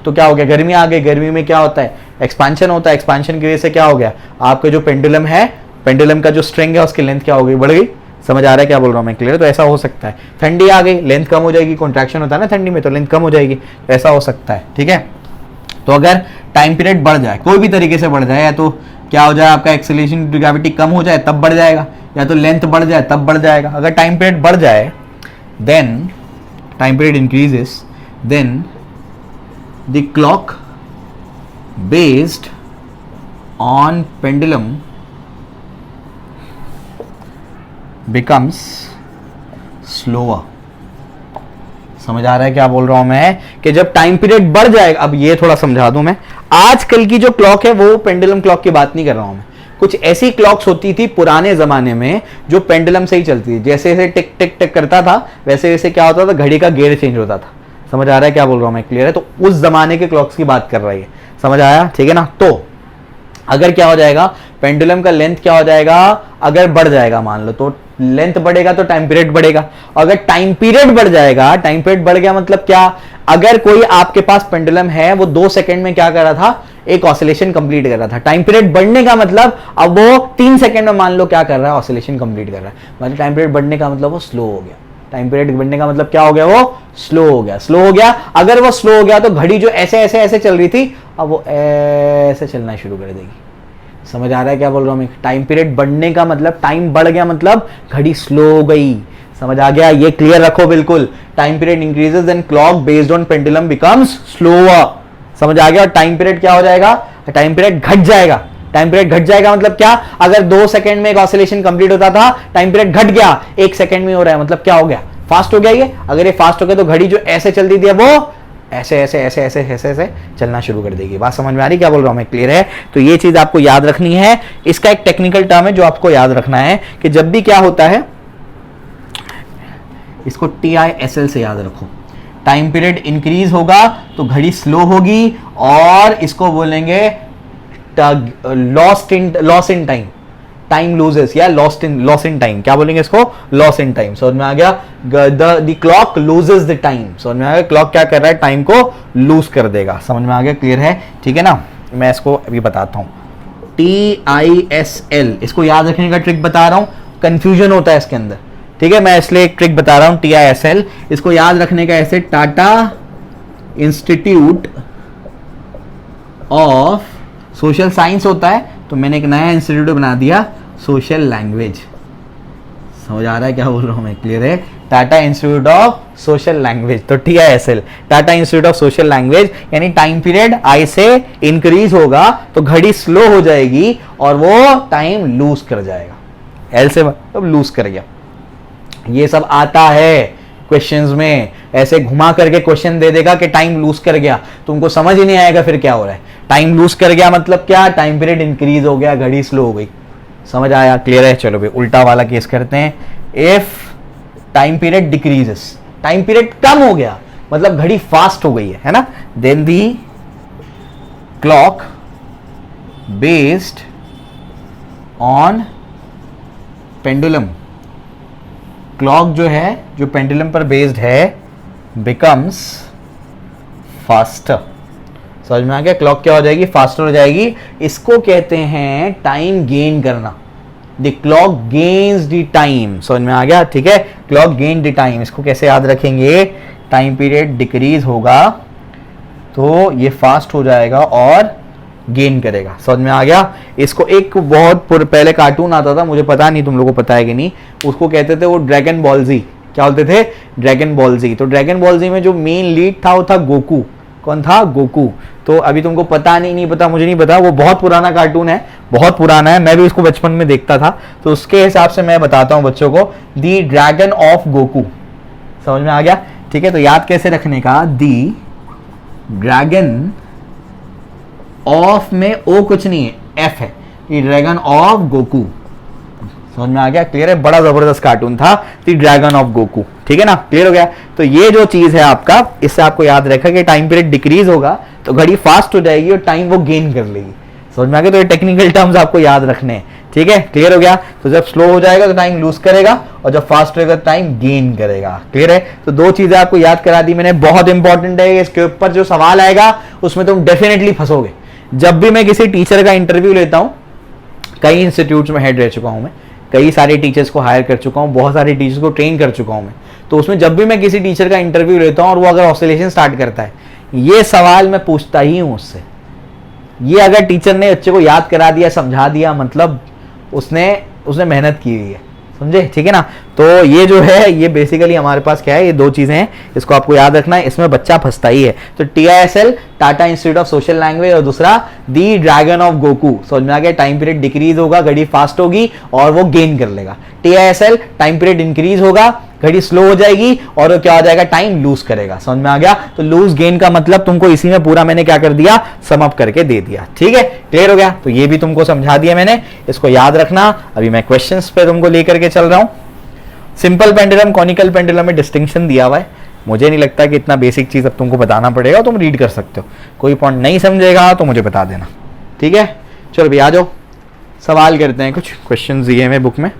तो क्या हो गया, गर्मी आ गई, गर्मी में क्या होता है, एक्सपांशन होता है, एक्सपांशन की वजह से क्या हो गया, आपके जो पेंडुलम है, पेंडुलम का जो स्ट्रिंग है उसकी लेंथ क्या हो गई, बढ़ गई। समझ आ रहा है क्या बोल रहा हूँ मैं, क्लियर। तो ऐसा हो सकता है। ठंडी आ गई, लेंथ कम हो जाएगी, कॉन्ट्रैक्शन होता है ना ठंडी में, तो लेंथ कम हो जाएगी, तो ऐसा हो सकता है, ठीक है। तो अगर टाइम पीरियड बढ़ जाए, कोई भी तरीके से बढ़ जाए, या तो क्या हो जाए, आपका एक्सेलरेशन टू ग्रेविटी कम हो जाए तब बढ़ जाएगा, या तो लेंथ बढ़ जाए तब बढ़ जाएगा। अगर टाइम पीरियड बढ़ जाए, then time period increases, then the clock based on pendulum becomes slower. समझ आ रहा है क्या बोल रहा हूं मैं, कि जब टाइम पीरियड बढ़ जाएगा, अब ये थोड़ा समझा दूं मैं, आजकल की जो क्लॉक है वो पेंडुलम क्लॉक की बात नहीं कर रहा हूं मैं, कुछ ऐसी क्लॉक्स होती थी पुराने जमाने में जो पेंडुलम से ही चलती थी, जैसे जैसे टिक टिक टिक करता था वैसे वैसे क्या होता था, घड़ी का गियर चेंज होता था। समझ आ रहा है क्या बोल रहा हूं मैं, क्लियर है। तो उस जमाने के क्लॉक्स की बात कर रही है, समझ आया, ठीक है ना। तो अगर क्या हो जाएगा, पेंडुलम का लेंथ क्या हो जाएगा, अगर बढ़ जाएगा, मान लो, तो लेंथ बढ़ेगा तो टाइम पीरियड बढ़ेगा। अगर टाइम पीरियड बढ़ जाएगा, टाइम पीरियड बढ़ गया मतलब क्या, अगर कोई आपके पास पेंडुलम है, वो 2 सेकंड में क्या कर रहा था, एक ऑसिलेशन कंप्लीट कर रहा था। टाइम पीरियड बढ़ने का मतलब अब वो 3 सेकंड में मान लो क्या कर रहा है, ऑसिलेशन कंप्लीट कर रहा है। मतलब टाइम पीरियड बढ़ने का मतलब वो स्लो हो गया। टाइम पीरियड बढ़ने का मतलब क्या हो गया, वो स्लो हो गया। स्लो हो गया, अगर वो स्लो हो गया तो घड़ी जो ऐसे ऐसे ऐसे चल रही थी, अब वो ऐसे चलना शुरू कर देगी। समझ आ रहा है क्या बोल रहा हूं मैं, टाइम पीरियड बढ़ने का मतलब, टाइम बढ़ गया मतलब घड़ी स्लो हो गई। समझ आ गया, ये क्लियर रखो बिल्कुल। Time period increases and clock based on pendulum becomes slower. समझ आ गया। और टाइम पीरियड क्या हो जाएगा, टाइम पीरियड घट जाएगा। टाइम पीरियड घट जाएगा मतलब क्या, अगर 2 सेकंड में एक ऑसिलेशन कंप्लीट होता था, टाइम पीरियड घट गया, 1 सेकंड में हो रहा है, मतलब क्या हो गया, फास्ट हो गया ये। अगर ये फास्ट हो गया तो घड़ी जो ऐसे चलती थी वो ऐसे ऐसे ऐसे ऐसे ऐसे ऐसे चलना शुरू कर देगी। बात समझ में आ रही क्या बोल रहा हूं मैं, क्लियर है। तो ये चीज आपको याद रखनी है। इसका एक टेक्निकल टर्म है जो आपको याद रखना है कि जब भी क्या होता है, इसको TISL से याद रखो। टाइम पीरियड इंक्रीज होगा तो घड़ी स्लो होगी, और इसको बोलेंगे loss in time, time loses, या लॉस इन टाइम, क्या बोलेंगे इसको, लॉस इन टाइम। समझ में आ गया, the clock loses the time. समझ में आ गया, क्लॉक क्या कर रहा है, टाइम को लूज कर देगा। समझ में आ गया, क्लियर है, ठीक है ना। मैं इसको अभी बताता हूं, TISL, इसको याद रखने का ट्रिक बता रहा हूं, कंफ्यूजन होता है इसके अंदर, ठीक है, मैं इसलिए एक ट्रिक बता रहा हूं। TISL इसको याद रखने का ऐसे, Tata institute of social science होता है, तो मैंने एक नया इंस्टीट्यूट बना दिया, सोशल लैंग्वेज। समझ आ रहा है क्या बोल रहा हूं मैं, क्लियर है? Tata institute of social language, तो TISL, Tata institute of social language, यानी टाइम पीरियड आई से इंक्रीज होगा तो घड़ी स्लो हो जाएगी और वो टाइम लूज कर जाएगा, एल से मतलब लूज कर गया। ये सब आता है क्वेश्चंस में, ऐसे घुमा करके क्वेश्चन दे देगा कि टाइम लूज कर गया, तुमको समझ ही नहीं आएगा फिर क्या हो रहा है। टाइम लूज कर गया मतलब क्या, टाइम पीरियड इंक्रीज हो गया, घड़ी स्लो हो गई। समझ आया, क्लियर है? चलो भाई उल्टा वाला केस करते हैं। If time period decreases, time period कम हो गया मतलब घड़ी फास्ट हो गई है ना, then the clock based on pendulum, clock जो है जो पेंडुलम पर बेस्ड है बिकम्स फास्टर। समझ में आ गया? क्लॉक क्या हो जाएगी, फास्टर हो जाएगी। इसको कहते हैं टाइम गेन करना, the clock gains the time. समझ में आ गया? ठीक है, क्लॉक गेन द टाइम। इसको कैसे याद रखेंगे, टाइम पीरियड डिक्रीज होगा तो ये फास्ट हो जाएगा और गेन करेगा। समझ में आ गया? इसको एक बहुत पहले कार्टून आता था, मुझे पता नहीं तुम लोगों को पता है कि नहीं, उसको कहते थे वो ड्रैगन बॉल जी। क्या बोलते थे? ड्रैगन बॉल जी। तो ड्रैगन बॉल जी में जो मेन लीड था वो था गोकू। कौन था? गोकू। तो अभी तुमको पता नहीं पता, मुझे नहीं पता, वो बहुत पुराना कार्टून है, बहुत पुराना है, मैं भी उसको बचपन में देखता था, तो उसके हिसाब से मैं बताता हूं बच्चों को, दी ड्रैगन ऑफ गोकू। समझ में आ गया? ठीक है, तो याद कैसे रखने का, दी ड्रैगन ऑफ में ओ कुछ नहीं है, एफ है, दी ड्रैगन ऑफ गोकू। समझ में आ गया? क्लियर है? बड़ा जबरदस्त कार्टून था, दी ड्रैगन ऑफ गोकू। ठीक है ना, क्लियर हो गया? तो ये जो चीज है आपका, इससे आपको याद रखा कि टाइम पीरियड डिक्रीज होगा तो घड़ी फास्ट हो जाएगी और टाइम वो गेन कर लेगी। समझ में आ गया? तो ये टेक्निकल टर्म्स आपको याद रखने हैं। ठीक है, क्लियर हो गया? तो जब स्लो हो जाएगा तो टाइम लूज करेगा और जब फास्ट होगा तो टाइम गेन करेगा। क्लियर है? तो दो चीजें आपको याद करा दी मैंने, बहुत इंपॉर्टेंट है। इसके ऊपर जो सवाल आएगा उसमें तुम डेफिनेटली फंसोगे। जब भी मैं किसी टीचर का इंटरव्यू लेता हूं, कई इंस्टीट्यूट्स में हेड रह चुका हूं मैं, कई सारे टीचर्स को हायर कर चुका हूं, बहुत सारे टीचर्स को ट्रेन कर चुका हूं मैं, तो उसमें जब भी मैं किसी टीचर का इंटरव्यू लेता हूं और वो अगर ऑसिलेशन स्टार्ट करता है, ये सवाल मैं पूछता ही हूं उससे। ये अगर टीचर ने बच्चे को याद करा दिया, समझा दिया, मतलब उसने मेहनत की हुई है। समझे? ठीक है ना? तो ये जो है, ये बेसिकली हमारे पास क्या है, ये दो चीजें हैं, इसको आपको याद रखना है, इसमें बच्चा फंसता ही है। तो TISL, Tata institute of social language, और दूसरा दी ड्रैगन ऑफ गोकू। समझ में आ गया? टाइम पीरियड डिक्रीज होगा, घड़ी फास्ट होगी और वो गेन कर लेगा। TISL, टाइम पीरियड इंक्रीज होगा, घड़ी स्लो हो जाएगी और वो क्या हो जाएगा, टाइम लूज करेगा। समझ में आ गया? तो लूज गेन का मतलब तुमको इसी में पूरा मैंने क्या कर दिया, सम अप करके दे दिया। ठीक है, क्लियर हो गया? तो ये भी तुमको समझा दिया मैंने, इसको याद रखना। अभी मैं क्वेश्चंस पे तुमको लेकर के चल रहा हूं। सिंपल पेंडुलम, कॉनिकल पेंडुलम में डिस्टिंक्शन दिया हुआ है, मुझे नहीं लगता कि इतना बेसिक चीज अब तुमको बताना पड़ेगा, तुम रीड कर सकते हो। कोई पॉइंट नहीं समझेगा तो मुझे बता देना। ठीक है, चलो भैया आ जाओ, सवाल करते हैं। कुछ क्वेश्चन दिए हैं बुक में,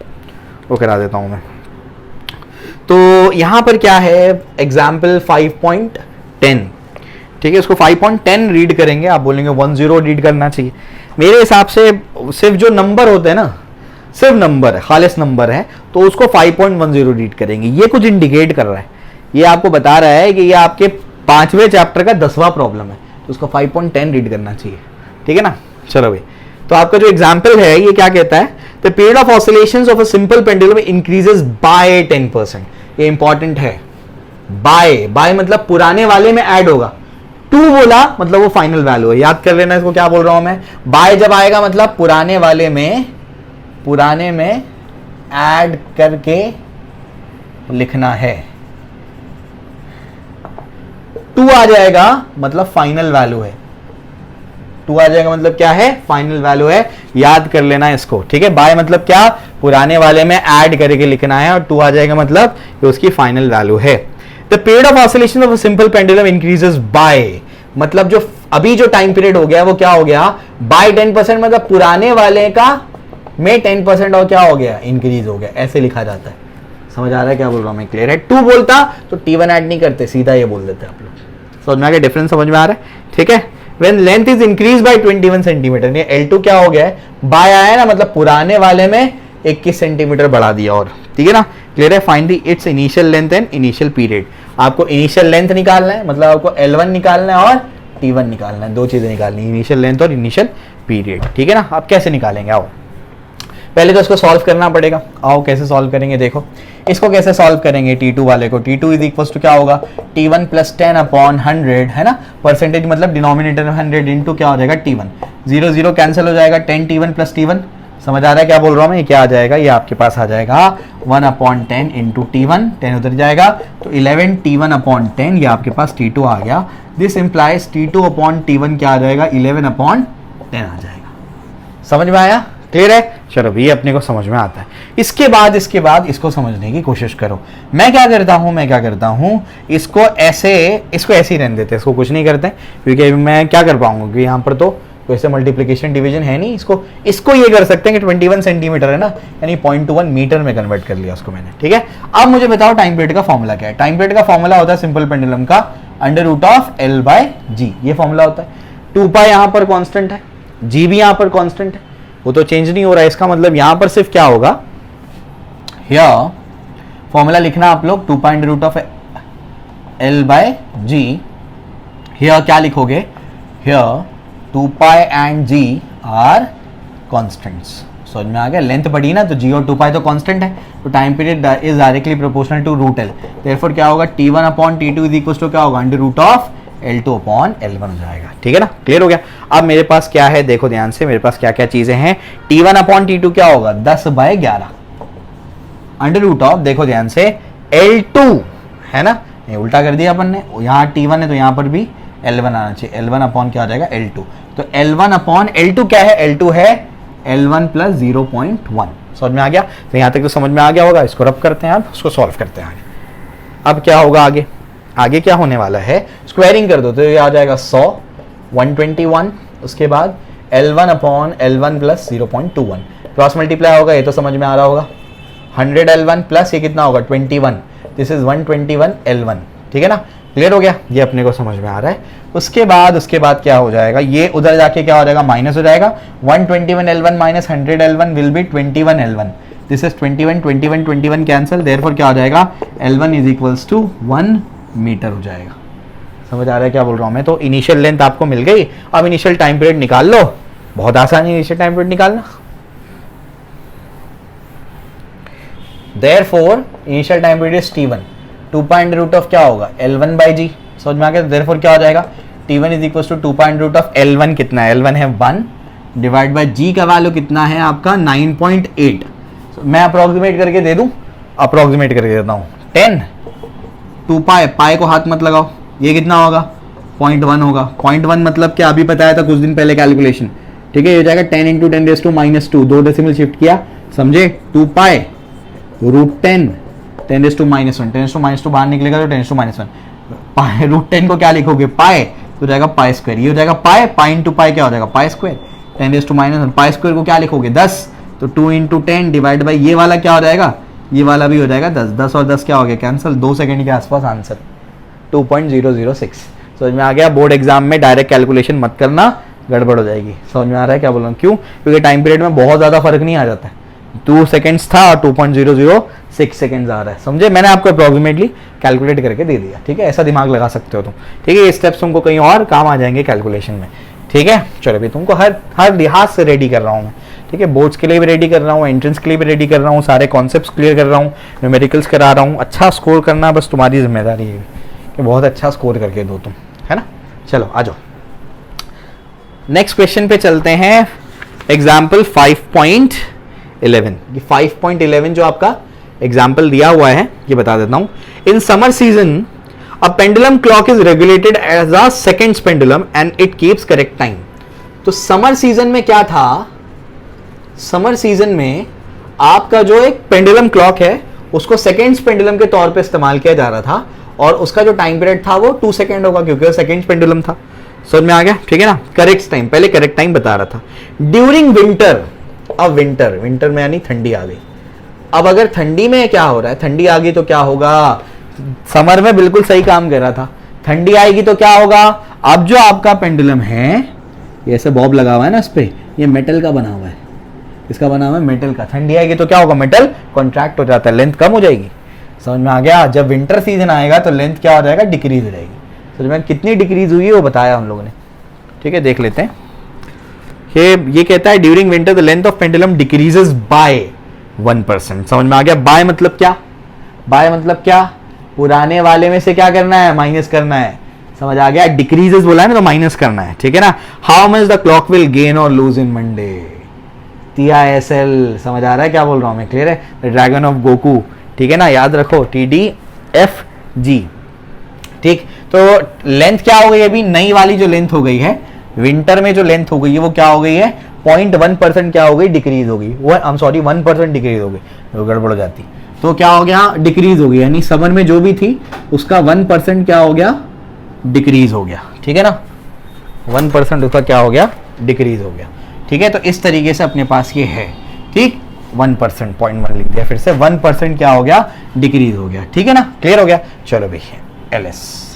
वो करा देता हूं मैं। तो यहां पर क्या है, एग्जाम्पल 5.10। ठीक है, इसको 5.10 रीड करेंगे। आप बोलेंगे 10 रीड करना चाहिए। मेरे हिसाब से सिर्फ जो नंबर होते हैं ना, सिर्फ नंबर है, खालिस नंबर है, तो उसको 5.10 रीड करेंगे। ये कुछ इंडिकेट कर रहा है, ये आपको बता रहा है कि ये आपके 5वें चैप्टर का 10वां प्रॉब्लम है, तो उसको 5.10 रीड करना चाहिए। ठीक है ना? चलो भाई, तो आपका जो एग्जाम्पल है ये क्या कहता है, the period of oscillations of a simple pendulum increases by 10%। ये इंपॉर्टेंट है, बाय मतलब पुराने वाले में ऐड होगा, 2 बोला मतलब वो फाइनल वैल्यू है। याद कर लेना इसको, क्या बोल रहा हूं मैं, बाय जब आएगा मतलब पुराने वाले में ऐड करके लिखना है। 2 आ जाएगा मतलब फाइनल वैल्यू है, 2 आ जाएगा मतलब क्या है, फाइनल वैल्यू है। याद कर लेना इसको। ठीक है, बाय मतलब क्या, पुराने वाले में ऐड करके लिखना है, और 2 आ जाएगा मतलब ये उसकी फाइनल वैल्यू है। The period of oscillation of a simple pendulum increases by, मतलब जो अभी जो टाइम पीरियड हो गया वो क्या हो गया, बाय 10%, मतलब पुराने वाले का में 10% और क्या हो गया, इंक्रीज हो गया। ऐसे लिखा जाता है। समझ आ रहा है क्या बोल रहा हूं मैं? क्लियर है? 2 बोलता तो T1 ऐड नहीं करते, सीधा ये बोल देते आप लोग। समझ में आ गया? डिफरेंस समझ में आ रहा है? ठीक है, when length is increase by 21 centimetre, ये L2 क्या हो गया है, बाय आया ना, मतलब पुराने वाले में 21 सेंटीमीटर बढ़ा दिया और, ठीक है ना, क्लियर है। Find the it's initial length and initial period, आपको इनिशियल लेंथ निकालना है, मतलब आपको L1 निकालना है और T1 निकालना है, दो चीजें निकालनी है, इनिशियल लेंथ और इनिशियल पीरियड, ठीक है ना। आप कैसे निकालेंगे, आओ पहले तो इसको सॉल्व करना पड़ेगा। आओ कैसे सॉल्व करेंगे, देखो इसको कैसे सॉल्व करेंगे, T2 वाले को, T2 इज इक्वल टू क्या होगा, T1 प्लस 10 अपॉन 100, है ना, परसेंटेज मतलब डिनोमिनेटर में 100 इंटू क्या हो जाएगा T1, 0 0 कैंसिल हो जाएगा, 10 T1 प्लस T1, समझ आ रहा है क्या बोल रहा हूँ मैं, ये क्या आ जाएगा, ये आपके पास आ जाएगा 1 अपॉन 10 इंटू T1, 10 उधर जाएगा तो 11 T1 अपॉन 10, ये आपके पास T2 आ गया। This implies T2 upon T1 क्या आ जाएगा, 11 अपॉन 10 आ जाएगा। समझ में आया, क्लियर है। चलो ये अपने को समझ में आता है। इसके बाद इसको समझने की कोशिश करो। मैं क्या करता हूँ, इसको ऐसे ही रहने देते हैं, इसको कुछ नहीं करते क्योंकि मैं क्या कर पाऊंगा, क्योंकि यहाँ पर तो वैसे मल्टीप्लिकेशन डिवीजन है नहीं, इसको ये कर सकते हैं कि 21 सेंटीमीटर है ना, यानी 0.21 मीटर में कन्वर्ट कर लिया उसको मैंने, ठीक है। अब मुझे बताओ टाइम पीरियड का फॉर्मूला क्या है। टाइम पीरियड का फॉर्मूला होता है सिंपल पेंडुलम का √L/G, ये फॉर्मूला होता है। 2π यहाँ पर कांस्टेंट है, G भी यहाँ पर कांस्टेंट है, वो तो चेंज नहीं हो रहा है। इसका मतलब यहाँ पर सिर्फ क्या होगा, हियर फॉर्मूला लिखना आप लोग 2π√L/G, हियर क्या लिखोगे, here 2π and G are constants. समझ में आ गया, लेंथ बढ़ी ना तो G और 2π तो कांस्टेंट है, तो time period is directly proportional to √L, therefore क्या होगा, T1 upon T2 is equal to क्या होगा, √L2 अपॉन L1 हो जाएगा, ठीक है ना, क्लियर हो गया। अब मेरे पास क्या है, देखो ध्यान से, मेरे पास क्या क्या चीजें हैं। T1 अपॉन T2 क्या होगा, 10/11 √, देखो ध्यान से, L2 है ना, ये उल्टा कर दिया अपन ने, यहाँ T1 है तो यहाँ पर भी L1 आना चाहिए, L1 अपॉन क्या हो जाएगा, L2, तो L1 अपॉन L2 क्या है, L2 है L1 प्लस 0.1। समझ में आ गया, तो यहाँ तक तो समझ में आ गया होगा। इसको रब करते हैं, अब उसको सॉल्व करते हैं आगे। अब क्या होगा आगे क्या होने वाला है, स्क्वायरिंग कर दो तो ये आ जाएगा 100, 121, उसके बाद L1 upon L1 plus 0.21, cross multiply होगा, ये तो समझ में आ रहा होगा, 100 L1 प्लस ये कितना होगा 21, दिस इज 121 L1, ठीक है ना, क्लियर हो गया, ये अपने को समझ में आ रहा है। उसके बाद क्या हो जाएगा, ये उधर जाके क्या हो जाएगा, माइनस हो जाएगा, 121 L1 minus 100 L1 will be 21 L1, this is 21 cancel, therefore क्या हो जाएगा, L1 is equals to 1 metre हो जाएगा। समझ आ रहा है क्या बोल रहा हूं मैं। तो इनिशियल लेंथ आपको मिल गई, अब इनिशियल टाइम पीरियड निकाल लो, बहुत आसान है इनिशियल टाइम पीरियड निकालना। Therefore initial time period is T1, 2.√ क्या होगा, L1/G, समझ में आ गया। देयरफॉर क्या हो जाएगा, T1 is equal to 2.√ L1 कितना है, L1 है 1 डिवाइड बाय G का वैल्यू कितना है आपका 9.8, मैं अप्रोक्सीमेट करके दे दूं, अप्रोक्सीमेट करके देता हूं 10, 2π, पाई को हाथ मत लगाओ, ये कितना होगा 0.1 होगा, 0.1 मतलब क्या, अभी बताया था कुछ दिन पहले कैलकुलेशन, ठीक है, ये हो जाएगा 10 इंटू 10⁻², 2 डेसिमल शिफ्ट किया, समझे, 2π √10 10⁻², बाहर निकलेगा तो 10⁻1, √10 को क्या लिखोगे, पाई, तो जाएगा पाई स्क्वायर, ये हो जाएगा पाई इंटू पाई क्या हो जाएगा पाई स्क्वायर, 10⁻1, पाई स्क्वायर को क्या लिखोगे 10, तो 2 इंटू 10 डिवाइड बाई ये वाला क्या हो जाएगा, ये वाला भी हो जाएगा 10, 10 और 10 क्या हो गया कैंसिल, 2 सेकंड के आसपास आंसर 2.006। समझ में आ गया। बोर्ड एग्जाम में डायरेक्ट कैलकुलेशन मत करना, गड़बड़ हो जाएगी। समझ में आ रहा है क्या बोल रहा हूँ, क्यों, क्योंकि टाइम पीरियड में बहुत ज्यादा फर्क नहीं आ जाता है, 2 सेकंड्स था और 2.006 सेकंड्स आ रहा है, समझे, मैंने आपको अप्रोक्सीमेटली कैलकुलेट करके दे दिया, ठीक है, ऐसा दिमाग लगा सकते हो तुम, ठीक है, ये स्टेप्स तुमको कहीं और काम आ जाएंगे कैलकुलेशन में, ठीक है। चलो अभी तुमको हर लिहाज से रेडी कर रहा हूँ मैं, ठीक है, बोर्ड्स के लिए भी रेडी कर रहा हूँ, एंट्रेंस के लिए भी रेडी कर रहा हूँ, सारे कॉन्सेप्ट्स क्लियर कर रहा हूँ, न्यूमेरिकल्स करा रहा हूँ, अच्छा स्कोर करना बस तुम्हारी जिम्मेदारी है कि बहुत अच्छा स्कोर करके दो तुम, है ना। चलो आ जाओ नेक्स्ट क्वेश्चन पे चलते हैं, एग्जाम्पल 5.11, ये 5.11 जो आपका एग्जाम्पल दिया हुआ है ये बता देता हूँ। In summer season a pendulum clock is regulated as a seconds pendulum and it keeps correct time. तो समर सीजन में क्या था, समर सीजन में आपका जो एक पेंडुलम क्लॉक है उसको सेकंड्स पेंडुलम के तौर पे इस्तेमाल किया जा रहा था और उसका जो टाइम पीरियड था वो 2 सेकंड होगा क्योंकि वो सेकंड्स पेंडुलम था। समझ में आ गया, ठीक है ना। करेक्ट टाइम, पहले करेक्ट टाइम बता रहा था। ड्यूरिंग विंटर, अब विंटर में यानी ठंडी आ गई। अब अगर ठंडी में क्या हो रहा है, ठंडी आ गई तो क्या होगा, समर में बिल्कुल सही काम कर रहा था, ठंडी आएगी तो क्या होगा, अब जो आपका पेंडुलम है, ये ऐसे बॉब लगा हुआ है ना इस पे, ये मेटल का बना हुआ है। इसका बना हुआ है मेटल का। ठंडी आएगी तो क्या होगा, मेटल कॉन्ट्रैक्ट हो जाता है, लेंथ कम हो जाएगी। समझ में आ गया। जब विंटर सीजन आएगा तो लेंथ क्या हो जाएगा, डिक्रीज हो जाएगी। समझ में कितनी डिक्रीज हुई है वो बताया हम लोगों ने। ठीक है, देख लेते हैं। ये कहता है during winter the length of pendulum decreases by 1%। समझ में आ गया। बाय मतलब क्या, बाय मतलब क्या, पुराने वाले में से क्या करना है, माइनस करना है। समझ आ गया। डिक्रीजेस बोला है ना तो माइनस करना है। ठीक है ना। How much the clock will gain और लूज इन मंडे, TISL। समझ आ रहा है क्या बोल रहा हूं मैं, क्लियर है। The dragon of Goku. ठीक है ना, याद रखो TDFG। ठीक, तो लेंथ क्या हो गई, अभी नई वाली जो लेंथ हो गई है विंटर में, जो लेंथ हो गई है वो क्या हो गई है, 0.1% क्या हो गई, डिक्रीज हो गई। वो आई एम सॉरी 1% डिक्रीज हो गई, तो गड़बड़ हो जाती। तो क्या हो गया, डिक्रीज हो गई, यानी समर में जो भी थी उसका 1% क्या हो गया, डिक्रीज हो गया। ठीक है ना, 1% उसका क्या हो गया, डिक्रीज हो गया। ठीक है, तो इस तरीके से अपने पास ये है। ठीक, 1%, 0.1 लिख दिया फिर से, 1% क्या हो गया, डिक्रीज हो गया। ठीक है ना, क्लियर हो गया। चलो भैया LS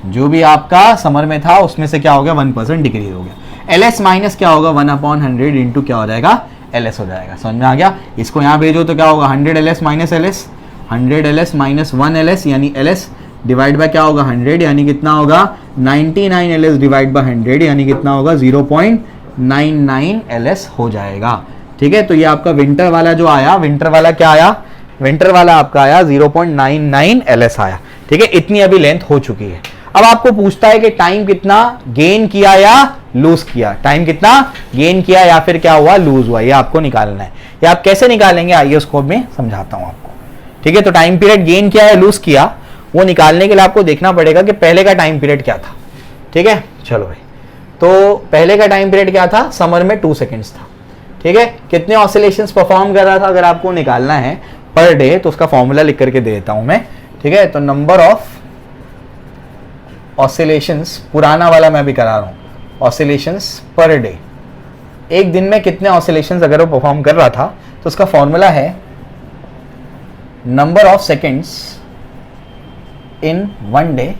जो भी आपका समर में था उसमें से क्या हो गया, 1% डिक्रीज हो गया। LS माइनस क्या होगा, 1/100 इंटू क्या हो जाएगा, LS हो जाएगा। समझ में आ गया। इसको यहाँ भेजो तो क्या होगा, 100 LS minus LS, 100 LS minus 1 LS यानी LS डिवाइड बाय क्या होगा, 100 यानी कितना होगा, 99 LS डिवाइड बाय 100 यानी कितना होगा, 0.99 LS हो जाएगा। ठीक है, तो ये आपका विंटर वाला जो आया, विंटर वाला क्या आया, विंटर वाला आपका आया 0.99 LS आया। ठीक है, इतनी अभी लेंथ हो चुकी है। अब आपको पूछता है कि टाइम कितना गेन किया या लूज किया, टाइम कितना गेन किया या फिर क्या हुआ, लूज हुआ, ये आपको निकालना है। ये आप कैसे निकालेंगे आइए उसको मैं समझाता हूं आपको। ठीक है, तो टाइम पीरियड गेन किया या लूज किया वो निकालने के लिए आपको देखना पड़ेगा कि पहले का टाइम पीरियड क्या था। ठीक है, चलो भाई, तो पहले का टाइम पीरियड क्या था, समर में 2 सेकेंड्स था। ठीक है, कितने ऑसिलेशंस परफॉर्म कर रहा था अगर आपको निकालना है पर डे, तो उसका फॉर्मूला लिख करके दे देता हूं मैं। ठीक है, तो नंबर ऑफ ऑसिलेशंस, पुराना वाला मैं भी करा रहा हूं, ऑसिलेशंस पर डे, एक दिन में कितने ऑसिलेशंस अगर वो परफॉर्म कर रहा था तो उसका फॉर्मूला है number of seconds in 1 day,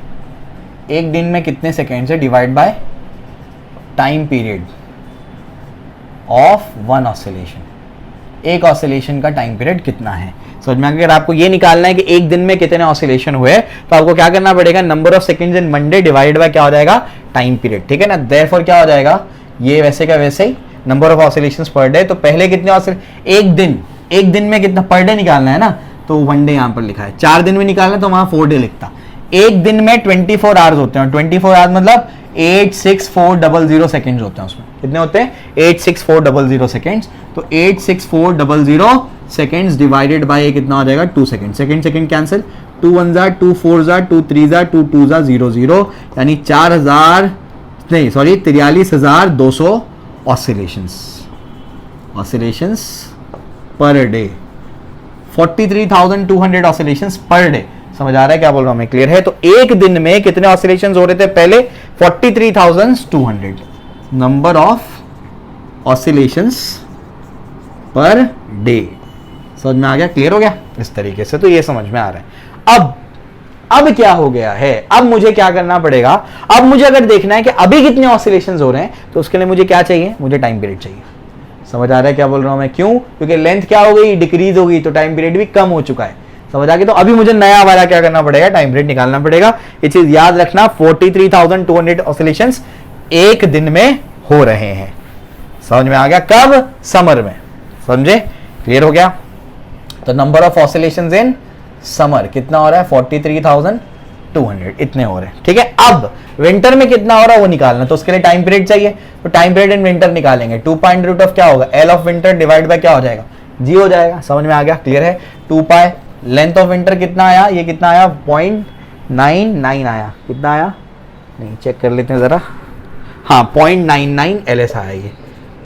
एक दिन में कितने सेकेंड्स है, divide by time period of 1 oscillation, एक ऑसिलेशन का टाइम पीरियड कितना है। समझ में, अगर आपको ये निकालना है कि एक दिन में कितने ऑसिलेशन हुए तो आपको क्या करना पड़ेगा, number of seconds in Monday divide by क्या हो जाएगा, टाइम पीरियड। ठीक है ना, देयरफॉर क्या हो जाएगा, ये वैसे का वैसे ही number of oscillations per day. तो पहले कितने एक दिन में कितना पर डे निकालना है ना, तो 1 डे यहां पर लिखा है। 4 दिन में निकालना तो वहां 4 डे लिखता। एक दिन में 24 आवर्स होते हैं, 24 आवर्स मतलब 86400 सेकेंड्स होते हैं। उसमें कितने होते हैं, 86400 सेकेंड्स। तो 86400 सेकेंड्स डिवाइडेड बाय कितना हो जाएगा, 2 second, second cancel, 2 1 jar, 2 4 jar, 2 3 jar, 2 2 jar, 0 0 यानी 43,200 oscillations per day, 43,200 oscillations per day. समझ आ रहा है क्या बोल रहा हूं मैं, क्लियर है। तो एक दिन में कितने ऑसिलेशंस हो रहे थे पहले, 43,200 number of oscillations per day. समझ में आ गया, क्लियर हो गया इस तरीके से। तो ये समझ में आ रहा है। अब क्या हो गया है, अब मुझे क्या करना पड़ेगा, अब मुझे अगर देखना है कि अभी कितने ऑसिलेशंस हो रहे हैं तो उसके लिए मुझे क्या चाहिए, मुझे टाइम पीरियड चाहिए। समझ आ रहा है क्या बोल रहा हूं मैं, क्यों, क्योंकि लेंथ क्या हो गई, डिक्रीज हो गई, तो टाइम पीरियड भी कम हो चुका है। समझ आ गई। तो अभी मुझे नया वाला क्या करना पड़ेगा, टाइम पीरियड निकालना पड़ेगा। ये चीज याद रखना, 43,200 ऑसिलेशंस एक दिन में हो रहे हैं। समझ में आ गया, कब, समर में। समझे, क्लियर हो गया। तो number of oscillations in summer कितना हो रहा है, 43,200 इतने हो रहे हैं। ठीक है, अब विंटर में कितना हो रहा है वो निकालना, तो उसके लिए टाइम पीरियड चाहिए। तो टाइम पीरियड इन विंटर निकालेंगे, 2 पाई रूट ऑफ क्या होगा, L of winter divide by क्या हो जाएगा, जी हो जाएगा। समझ में आ गया, क्लियर है। 2 पाई लेंथ ऑफ विंटर कितना आया, ये कितना आया, 0.99 आया, कितना आया, नहीं चेक कर लेते हैं जरा, हाँ 0.99 LS आया, ये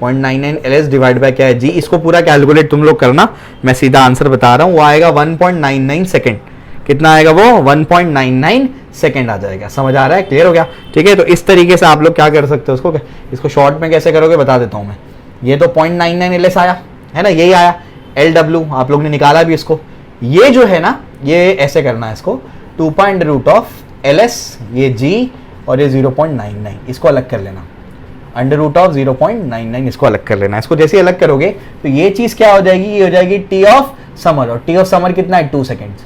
0.99 LS डिवाइड बाय क्या है, जी। इसको पूरा कैलकुलेट तुम लोग करना, मैं सीधा आंसर बता रहा हूं, वो आएगा 1.99 सेकेंड। कितना आएगा वो, 1.99 सेकेंड आ जाएगा। समझ आ रहा है, क्लियर हो गया। ठीक है, तो इस तरीके से आप लोग क्या कर सकते हो उसको, इसको शॉर्ट में कैसे करोगे बता देता हूं मैं। ये तो 0.99 LS आया है ना, यही आया। LW आप लोग ने निकाला भी इसको, ये जो है ना, ये ऐसे करना है इसको, 2 पाई रूट ऑफ LS ये G और ये 0.99, इसको अलग कर लेना, अंडर रूट ऑफ 0.99 इसको अलग कर लेना। इसको जैसे ही अलग करोगे तो ये चीज़ क्या हो जाएगी, ये हो जाएगी टी ऑफ समर, और टी ऑफ समर कितना है 2 सेकेंड्स,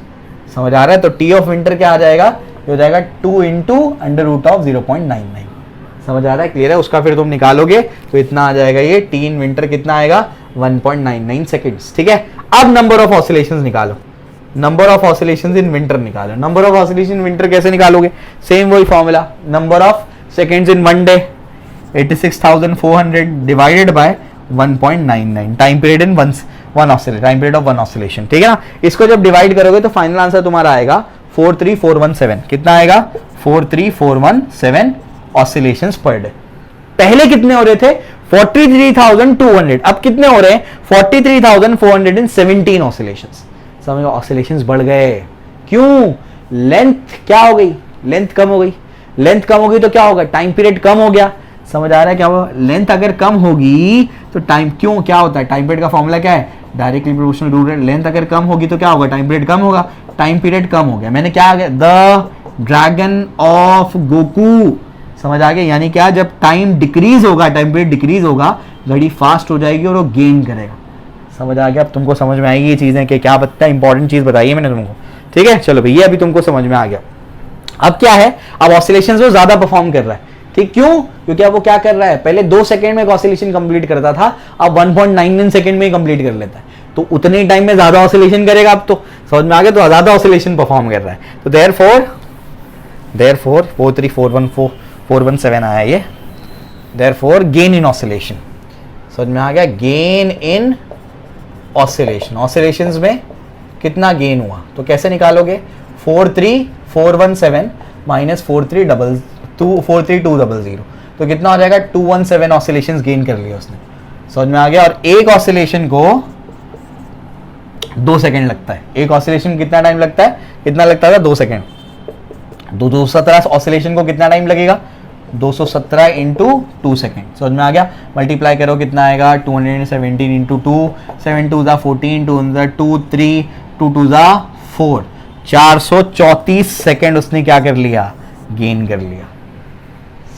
समझ आ रहा है। तो टी ऑफ विंटर क्या आ जाएगा, ये हो जाएगा 2 इंटू अंडर रूट ऑफ 0.99, समझ आ रहा है, क्लियर है। उसका फिर तुम निकालोगे तो इतना आ जाएगा, ये टी इन विंटर कितना आएगा 1.99 सेकेंड्स, ठीक है। अब नंबर ऑफ ऑसिलेशंस निकालो, number of oscillations in winter निकालो। Number of oscillation in winter कैसे निकालोगे, सेम वही formula, number of seconds in 1 day 86,400 divided by 1.99, time period in one oscillation, time period of one oscillation, ठीक है ना। इसको जब डिवाइड करोगे तो फाइनल आंसर तुम्हारा आएगा 43417, कितना आएगा 43417 ऑसिलेशंस पर डे। पहले कितने हो रहे थे 43,200, अब कितने हो रहे हैं 43,417 ऑसिलेशंस। समझो ऑसिलेशंस बढ़ गए, क्यों, लेंथ क्या हो गई, लेंथ कम हो गई, लेंथ कम हो गई तो क्या होगा, टाइम पीरियड कम हो गया, समझ आ रहा है क्या होगा, लेंथ अगर कम होगी तो टाइम, क्यों क्या होता है, टाइम पीरियड का फॉर्मूला क्या है, डायरेक्टली प्रोपोर्शनल रूट है, लेंथ अगर कम होगी तो क्या होगा, टाइम पीरियड कम होगा, टाइम पीरियड कम हो गया, मैंने क्या आ गया, द ड्रैगन ऑफ गोकू, समझ आ गया, यानी क्या, जब टाइम डिक्रीज होगा, टाइम पीरियड डिक्रीज होगा, घड़ी फास्ट हो जाएगी और वो गेन करेगा, समझ आ गया। अब तुमको समझ में आएगी ये चीजें कि क्या बता, इंपॉर्टेंट चीज बताइए मैंने तुमको, ठीक है। चलो भैया अभी तुमको समझ में आ गया। अब क्या है, अब ऑसिलेशंस वो ज्यादा परफॉर्म कर रहा है, ठीक, क्यों, क्योंकि अब वो क्या कर रहा है, पहले 2 सेकंड में एक ऑसिलेशन कंप्लीट करता था, अब 1.99 सेकंड में ही कंप्लीट कर लेता है, तो उतने टाइम में ज्यादा ऑसिलेशन करेगा। अब तो समझ में आ गया, तो ज्यादा ऑसिलेशन परफॉर्म कर रहा है, तो देयरफॉर 43417 आया ये, देयरफॉर गेन इन ऑसिलेशन, समझ में आ गया, गेन इन ऑसिलेशन, ऑसिलेशंस में कितना गेन हुआ, तो कैसे निकालोगे, 43417 माइनस 43200, तो कितना हो जाएगा 217 ऑसिलेशंस गेन कर लिया उसने, समझ में आ गया। और एक ऑसिलेशन को 2 सेकंड लगता है, एक ऑसिलेशन कितना टाइम लगता है, कितना लगता था 2 सेकंड, 217 ऑसिलेशन को कितना टाइम लगेगा, 217 इंटू 2 सेकेंड, समझ में आ गया। मल्टीप्लाई करो कितना आएगा 217 इंटू 2, 7 2 ज़ा 14, 2 ज़ा 2 3, 2 2 ज़ा 4, 434 सेकेंड उसने क्या कर लिया, गेन कर लिया,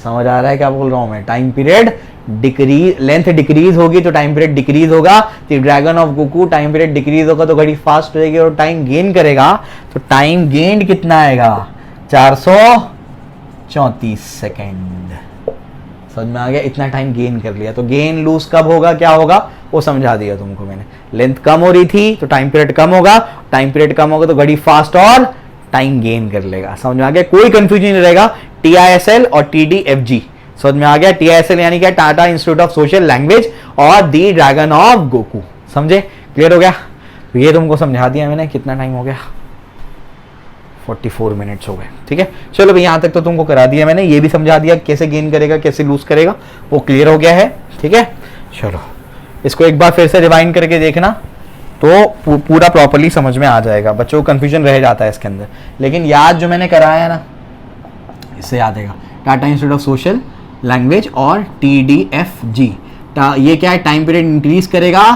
समझ आ रहा है क्या बोल रहा हूं मैं। Time period decrease, length decrease होगी तो टाइम पीरियड डिक्रीज होगा, तो dragon of Goku time period decrease होगा तो घड़ी फास्ट हो जाएगी और टाइम गेन करेगा, तो टाइम गेन कितना आएगा 434 सेकेंड, समझ में आ गया, इतना टाइम गेन कर लिया। तो गेन लूज कब होगा, क्या होगा, वो समझा दिया तुमको मैंने, लेंथ कम हो रही थी तो टाइम पीरियड कम होगा, टाइम पीरियड कम होगा तो घड़ी फास्ट और टाइम गेन कर लेगा, समझ में आ गया, कोई कंफ्यूजन नहीं रहेगा। TISL और TDFG, समझ में आ गया। TISL यानी क्या, Tata institute of social language, और दी ड्रैगन ऑफ गोकू, समझे, क्लियर हो गया। तो ये तुमको समझा दिया मैंने, कितना टाइम हो गया 44 मिनट्स हो गए, ठीक है। चलो भाई यहाँ तक तो तुमको करा दिया मैंने, ये भी समझा दिया कैसे गेन करेगा कैसे लूज करेगा, वो क्लियर हो गया है, ठीक है। चलो इसको एक बार फिर से रिवाइंड करके देखना तो पूरा प्रॉपर्ली समझ में आ जाएगा, बच्चों को कंफ्यूजन रह जाता है इसके अंदर, लेकिन याद जो मैंने कराया है ना, इससे याद आएगा, Tata institute of social language और TDFG, ये क्या है, टाइम पीरियड इंक्रीज करेगा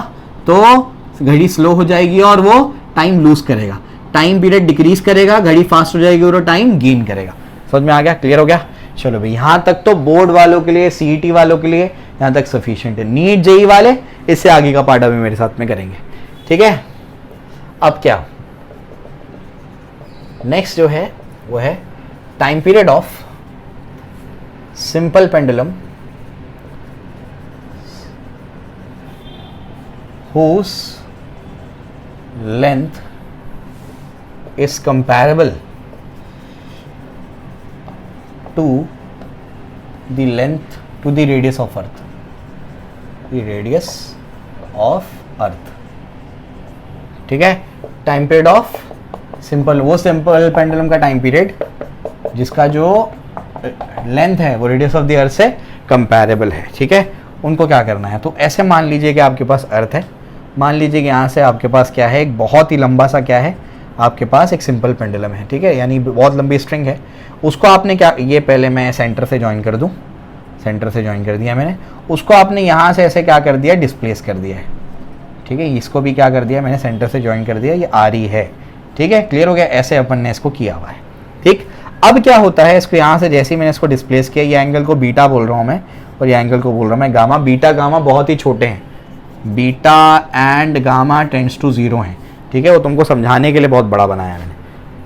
तो घड़ी स्लो हो जाएगी और वो टाइम लूज करेगा, टाइम पीरियड डिक्रीज करेगा, घड़ी फास्ट हो जाएगी और टाइम गेन करेगा, समझ में आ गया, क्लियर हो गया। चलो भाई यहाँ तक तो बोर्ड वालों के लिए, CET वालों के लिए यहाँ तक सफिशिएंट है। नीट JEE वाले इससे आगे का पार्ट अभी मेरे साथ में करेंगे, ठीक है। अब क्या नेक्स्ट जो है वो है time period of simple pendulum whose length is comparable to the length to the radius of earth, the radius of earth, ठीक है। टाइम पीरियड ऑफ सिंपल, वो सिंपल पेंडुलम का टाइम पीरियड जिसका जो लेंथ है वो रेडियस ऑफ द अर्थ से comparable है, ठीक है। उनको क्या करना है, तो ऐसे मान लीजिए कि आपके पास अर्थ है, मान लीजिए कि यहाँ से आपके पास क्या है, एक बहुत ही लंबा सा क्या है आपके पास एक सिंपल पेंडुलम है, ठीक है, यानी बहुत लंबी स्ट्रिंग है। उसको आपने क्या, ये पहले मैं सेंटर से ज्वाइन कर दूँ, सेंटर से ज्वाइन कर दिया मैंने, उसको आपने यहाँ से ऐसे क्या कर दिया, डिस्प्लेस कर दिया है, ठीक है। इसको भी क्या कर दिया मैंने, सेंटर से ज्वाइन कर दिया, ये RE है, ठीक है, क्लियर हो गया। ऐसे अपन ने इसको किया हुआ है, ठीक। अब क्या होता है, इसको यहाँ से जैसे ही मैंने इसको डिस्प्लेस किया, ये एंगल को बीटा बोल रहा हूँ मैं और ये एंगल को बोल रहा हूँ मैं गामा। बीटा गामा बहुत ही छोटे हैं, beta and gamma tends to 0 हैं, ठीक है। वो तुमको समझाने के लिए बहुत बड़ा बनाया है मैंने,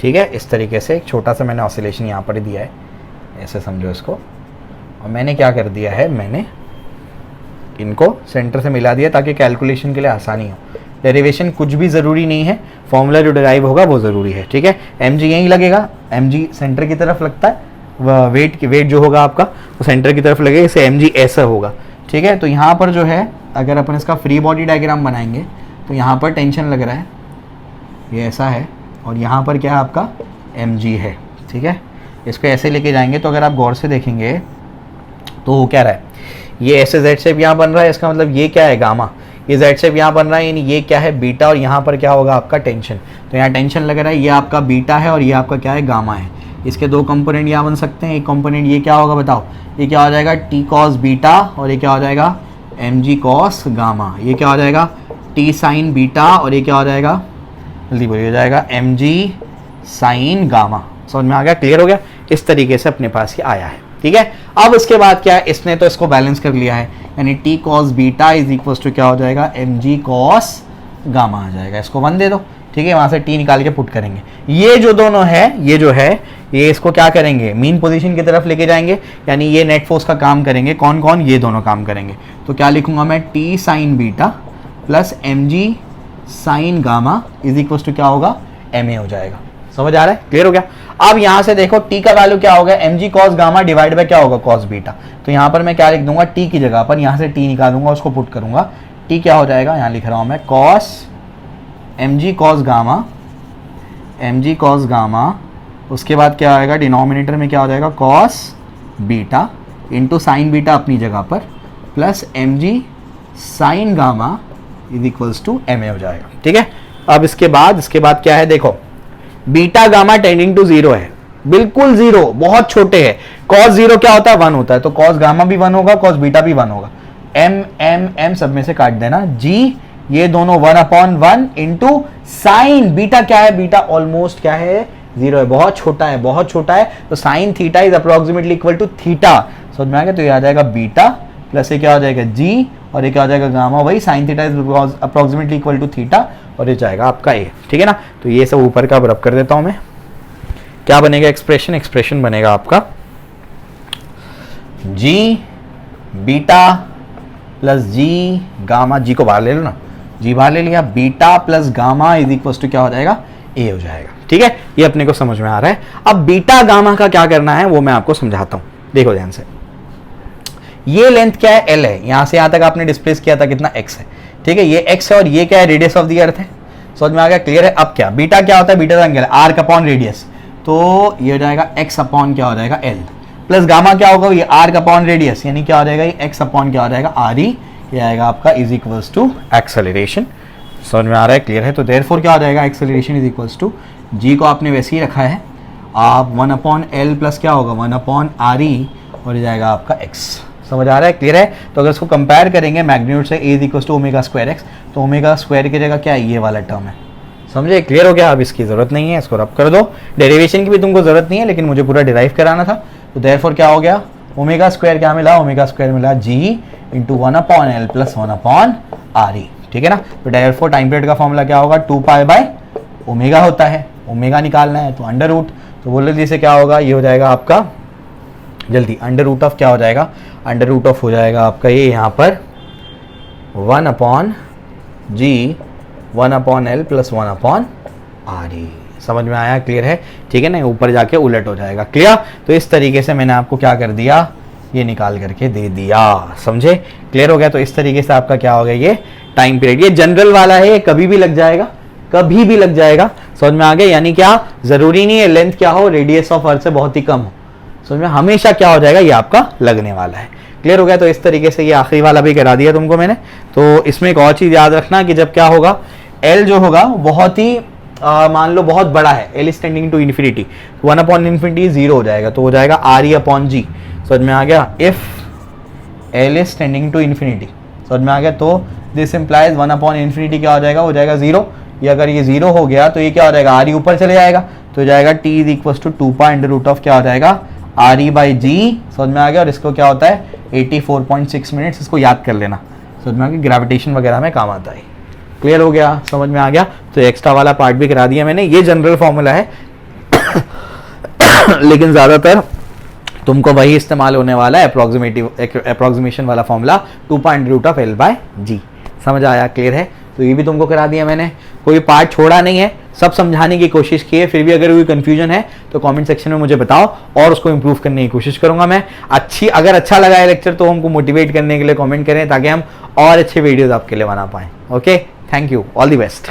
ठीक है। इस तरीके से एक छोटा सा मैंने ऑसिलेशन यहाँ पर दिया है, ऐसे समझो इसको। और मैंने क्या कर दिया है, मैंने इनको सेंटर से मिला दिया ताकि कैलकुलेशन के लिए आसानी हो। डेरिवेशन कुछ भी ज़रूरी नहीं है, फॉर्मूला जो डिराइव होगा वो ज़रूरी है, ठीक है। mg यहीं लगेगा, mg सेंटर की तरफ लगता है, वेट जो होगा आपका वो सेंटर की तरफ लगेगा, इसे mg ऐसा होगा, ठीक है। तो यहाँ पर जो है, अगर अपन इसका फ्री बॉडी डायग्राम बनाएंगे तो यहाँ पर टेंशन लग रहा है, ये ऐसा है, और यहाँ पर क्या है आपका mg है, ठीक है। इसको ऐसे लेके जाएंगे तो अगर आप गौर से देखेंगे तो वो क्या रहा है, ये ऐसे जेड शेप यहाँ बन रहा है, इसका मतलब ये क्या है गामा, ये जेड शेप यहाँ बन रहा है, यानी ये क्या है बीटा, और यहाँ पर क्या होगा आपका टेंशन। तो यहाँ टेंशन लग रहा है, ये आपका बीटा है और ये आपका क्या है गामा है। इसके दो कंपोनेंट यहाँ बन सकते हैं, एक कंपोनेंट ये क्या होगा बताओ, ये क्या हो जाएगा टी कॉस बीटा, और ये क्या हो जाएगा mg कॉस गामा। ये क्या हो जाएगा टी साइन बीटा, और ये क्या हो जाएगा, जल्दी बोलिए, हो जाएगा mg साइन गामा। समझ में आ गया, क्लियर हो गया। इस तरीके से अपने पास ये आया है, ठीक है। अब इसके बाद क्या है, इसने तो इसको बैलेंस कर लिया है, यानी T cos beta is equal to क्या हो जाएगा mg कॉस गामा आ जाएगा। इसको 1 दे दो, ठीक है। वहां से टी निकाल के पुट करेंगे। ये जो दोनों है, ये जो है, ये इसको क्या करेंगे, मीन पोजीशन की तरफ लेके जाएंगे, यानी ये नेट फोर्स का काम करेंगे। कौन कौन, ये दोनों काम करेंगे। तो क्या लिखूंगा मैं, T sine beta plus mg sine gamma is equal to क्या होगा, ma हो जाएगा। समझ आ रहा है, क्लियर हो गया। अब यहां से देखो t का वैल्यू क्या होगा, mg cos gamma divide by क्या होगा, cos बीटा। तो यहां पर मैं क्या लिख दूंगा, t की जगह पर यहां से t निकालूंगा, उसको पुट करूंगा। t क्या हो जाएगा, यहां लिख रहा हूं मैं cos mg cos gamma, mg cos gamma, उसके बाद क्या आएगा डिनोमिनेटर में क्या हो जाएगा cos beta into sine beta अपनी जगह पर, plus mg sine gamma is equals to ma हो जाएगा, ठीक है। अब इसके बाद क्या है, देखो बीटा गामा टेंडिंग टू 0 है, बिल्कुल 0, बहुत छोटे हैं। cos 0 क्या होता है, 1 होता है, तो cos गामा भी 1 होगा, cos बीटा भी 1 होगा। m सब में से काट देना, g ये दोनों 1/1 इंटू साइन बीटा क्या है, बीटा ऑलमोस्ट क्या है 0 है, बहुत छोटा है, बहुत छोटा है। तो sine theta is approximately equal to theta. समझ में आ गया, तो ये आ जाएगा बीटा प्लस ये क्या हो जाएगा g, और ये क्या हो जाएगा गामा, वही sine theta is approximately equal to theta, और ये जाएगा आपका ए, ठीक है ना। तो ये सब ऊपर का रब कर देता हूं मैं, क्या बनेगा एक्सप्रेशन बनेगा आपका g beta plus g gamma, g को बाहर ले लो ना, g बाहर ले लिया, beta plus gamma is equal to क्या हो जाएगा, a हो जाएगा, ठीक है। ये अपने को समझ में आ रहा है। अब बीटा गामा का क्या करना है वो मैं आपको समझाता हूं, देखो ध्यान से। ये लेंथ क्या है, l है, यहां से यहां तक आपने डिस्प्लेस किया था कितना, x है, ठीक है। ये x है और ये क्या है, रेडियस ऑफ द अर्थ है। समझ में आ गया, क्लियर है। अब क्या, बीटा क्या होता है, बीटा का एंगल है, आर्क अपॉन रेडियस, तो ये हो जाएगा x अपॉन क्या हो जाएगा l, प्लस गामा क्या होगा, ये आर्क अपॉन रेडियस, यानी क्या हो जाएगा, ये x अपॉन क्या हो जाएगा re, ये आएगा आपका इज इक्वल्स टू एक्सेलरेशन। समझ में आ रहा है, क्लियर है। तो देयरफॉर क्या हो जाएगा, acceleration is equals to, g को आपने वैसे ही रखा है, आप 1/l प्लस क्या होगा 1/re, और ये जाएगा आपका x। समझ आ रहा है, क्लियर है। तो अगर इसको कंपेयर करेंगे मैग्नीट्यूड से, a is equals to omega square x, तो ओमेगा स्क्वायर की जगह क्या है, ये वाला टर्म है। समझे, क्लियर हो गया। अब इसकी जरूरत नहीं है, इसको रब कर दो। डेरिवेशन की भी तुमको जरूरत नहीं है, लेकिन मुझे पूरा डिराइव कराना था। तो देयरफॉर क्या हो गया, ओमेगा स्क्वायर क्या मिला, ओमेगा स्क्वायर मिला g into 1/l plus 1/re, ठीक है ना। तो देयरफॉर टाइम पीरियड का फॉर्मूला क्या होगा, 2π/ओमेगा होता है, ओमेगा निकालना है तो अंडर रूट, तो बोल रहे से क्या होगा, ये हो जाएगा आपका जल्दी अंडर रूट ऑफ क्या हो जाएगा, अंडर रूट ऑफ हो जाएगा आपका ये यहाँ पर 1/g 1/l प्लस 1/re। समझ में आया, क्लियर है, ठीक है ना। ऊपर जाके उलट हो जाएगा, क्लियर। तो इस तरीके से मैंने आपको क्या कर दिया, ये निकाल करके दे दिया, समझे, क्लियर हो गया। तो इस तरीके से आपका क्या हो गया, ये टाइम पीरियड, ये जनरल वाला है, ये कभी भी लग जाएगा, कभी भी लग जाएगा। समझ में आ गया, यानी क्या जरूरी नहीं है लेंथ क्या हो, रेडियस ऑफ अर्थ से बहुत ही कम हो। समझ में, हमेशा क्या हो जाएगा, ये आपका लगने वाला है, क्लियर हो गया। तो इस तरीके से ये आखिरी वाला भी करा दिया तुमको मैंने। तो इसमें एक और चीज याद रखना कि जब क्या होगा, एल जो होगा बहुत ही मान लो बहुत बड़ा है, L is tending to infinity, 1/∞ 0 हो जाएगा, तो हो जाएगा re/g। समझ में आ गया, if L is tending to infinity, समझ में आ गया, तो दिस इंप्लाइज 1/∞ क्या हो जाएगा, हो जाएगा 0, ये अगर ये 0 हो गया तो ये क्या हो जाएगा, आर ई ऊपर चले जाएगा, तो जाएगा T is equal to 2 pi under root of क्या हो जाएगा आर ई बाई जी। समझ में आ गया। और इसको क्या होता है 84.6 मिनट्स, इसको याद कर लेना, समझ में आ गया, ग्रेविटेशन वगैरह में काम आता है। क्लियर हो गया, समझ में आ गया। तो एक्स्ट्रा वाला पार्ट भी करा दिया मैंने, ये जनरल फॉर्मूला है लेकिन ज्यादातर तुमको वही इस्तेमाल होने वाला है, अप्रोक्सीमेशन वाला formula 2 pi under root of L by G. समझ आया, क्लियर है। तो ये भी तुमको करा दिया मैंने, कोई पार्ट छोड़ा नहीं है, सब समझाने की कोशिश की है। फिर भी अगर कोई कंफ्यूजन है तो कमेंट सेक्शन में मुझे बताओ और उसको इंप्रूव करने की कोशिश करूंगा मैं। अगर अच्छा लगा है लेक्चर तो हमको मोटिवेट करने के लिए कमेंट करें ताकि हम और अच्छे वीडियोस आपके लिए बना पाएं। Okay, thank you, all the best.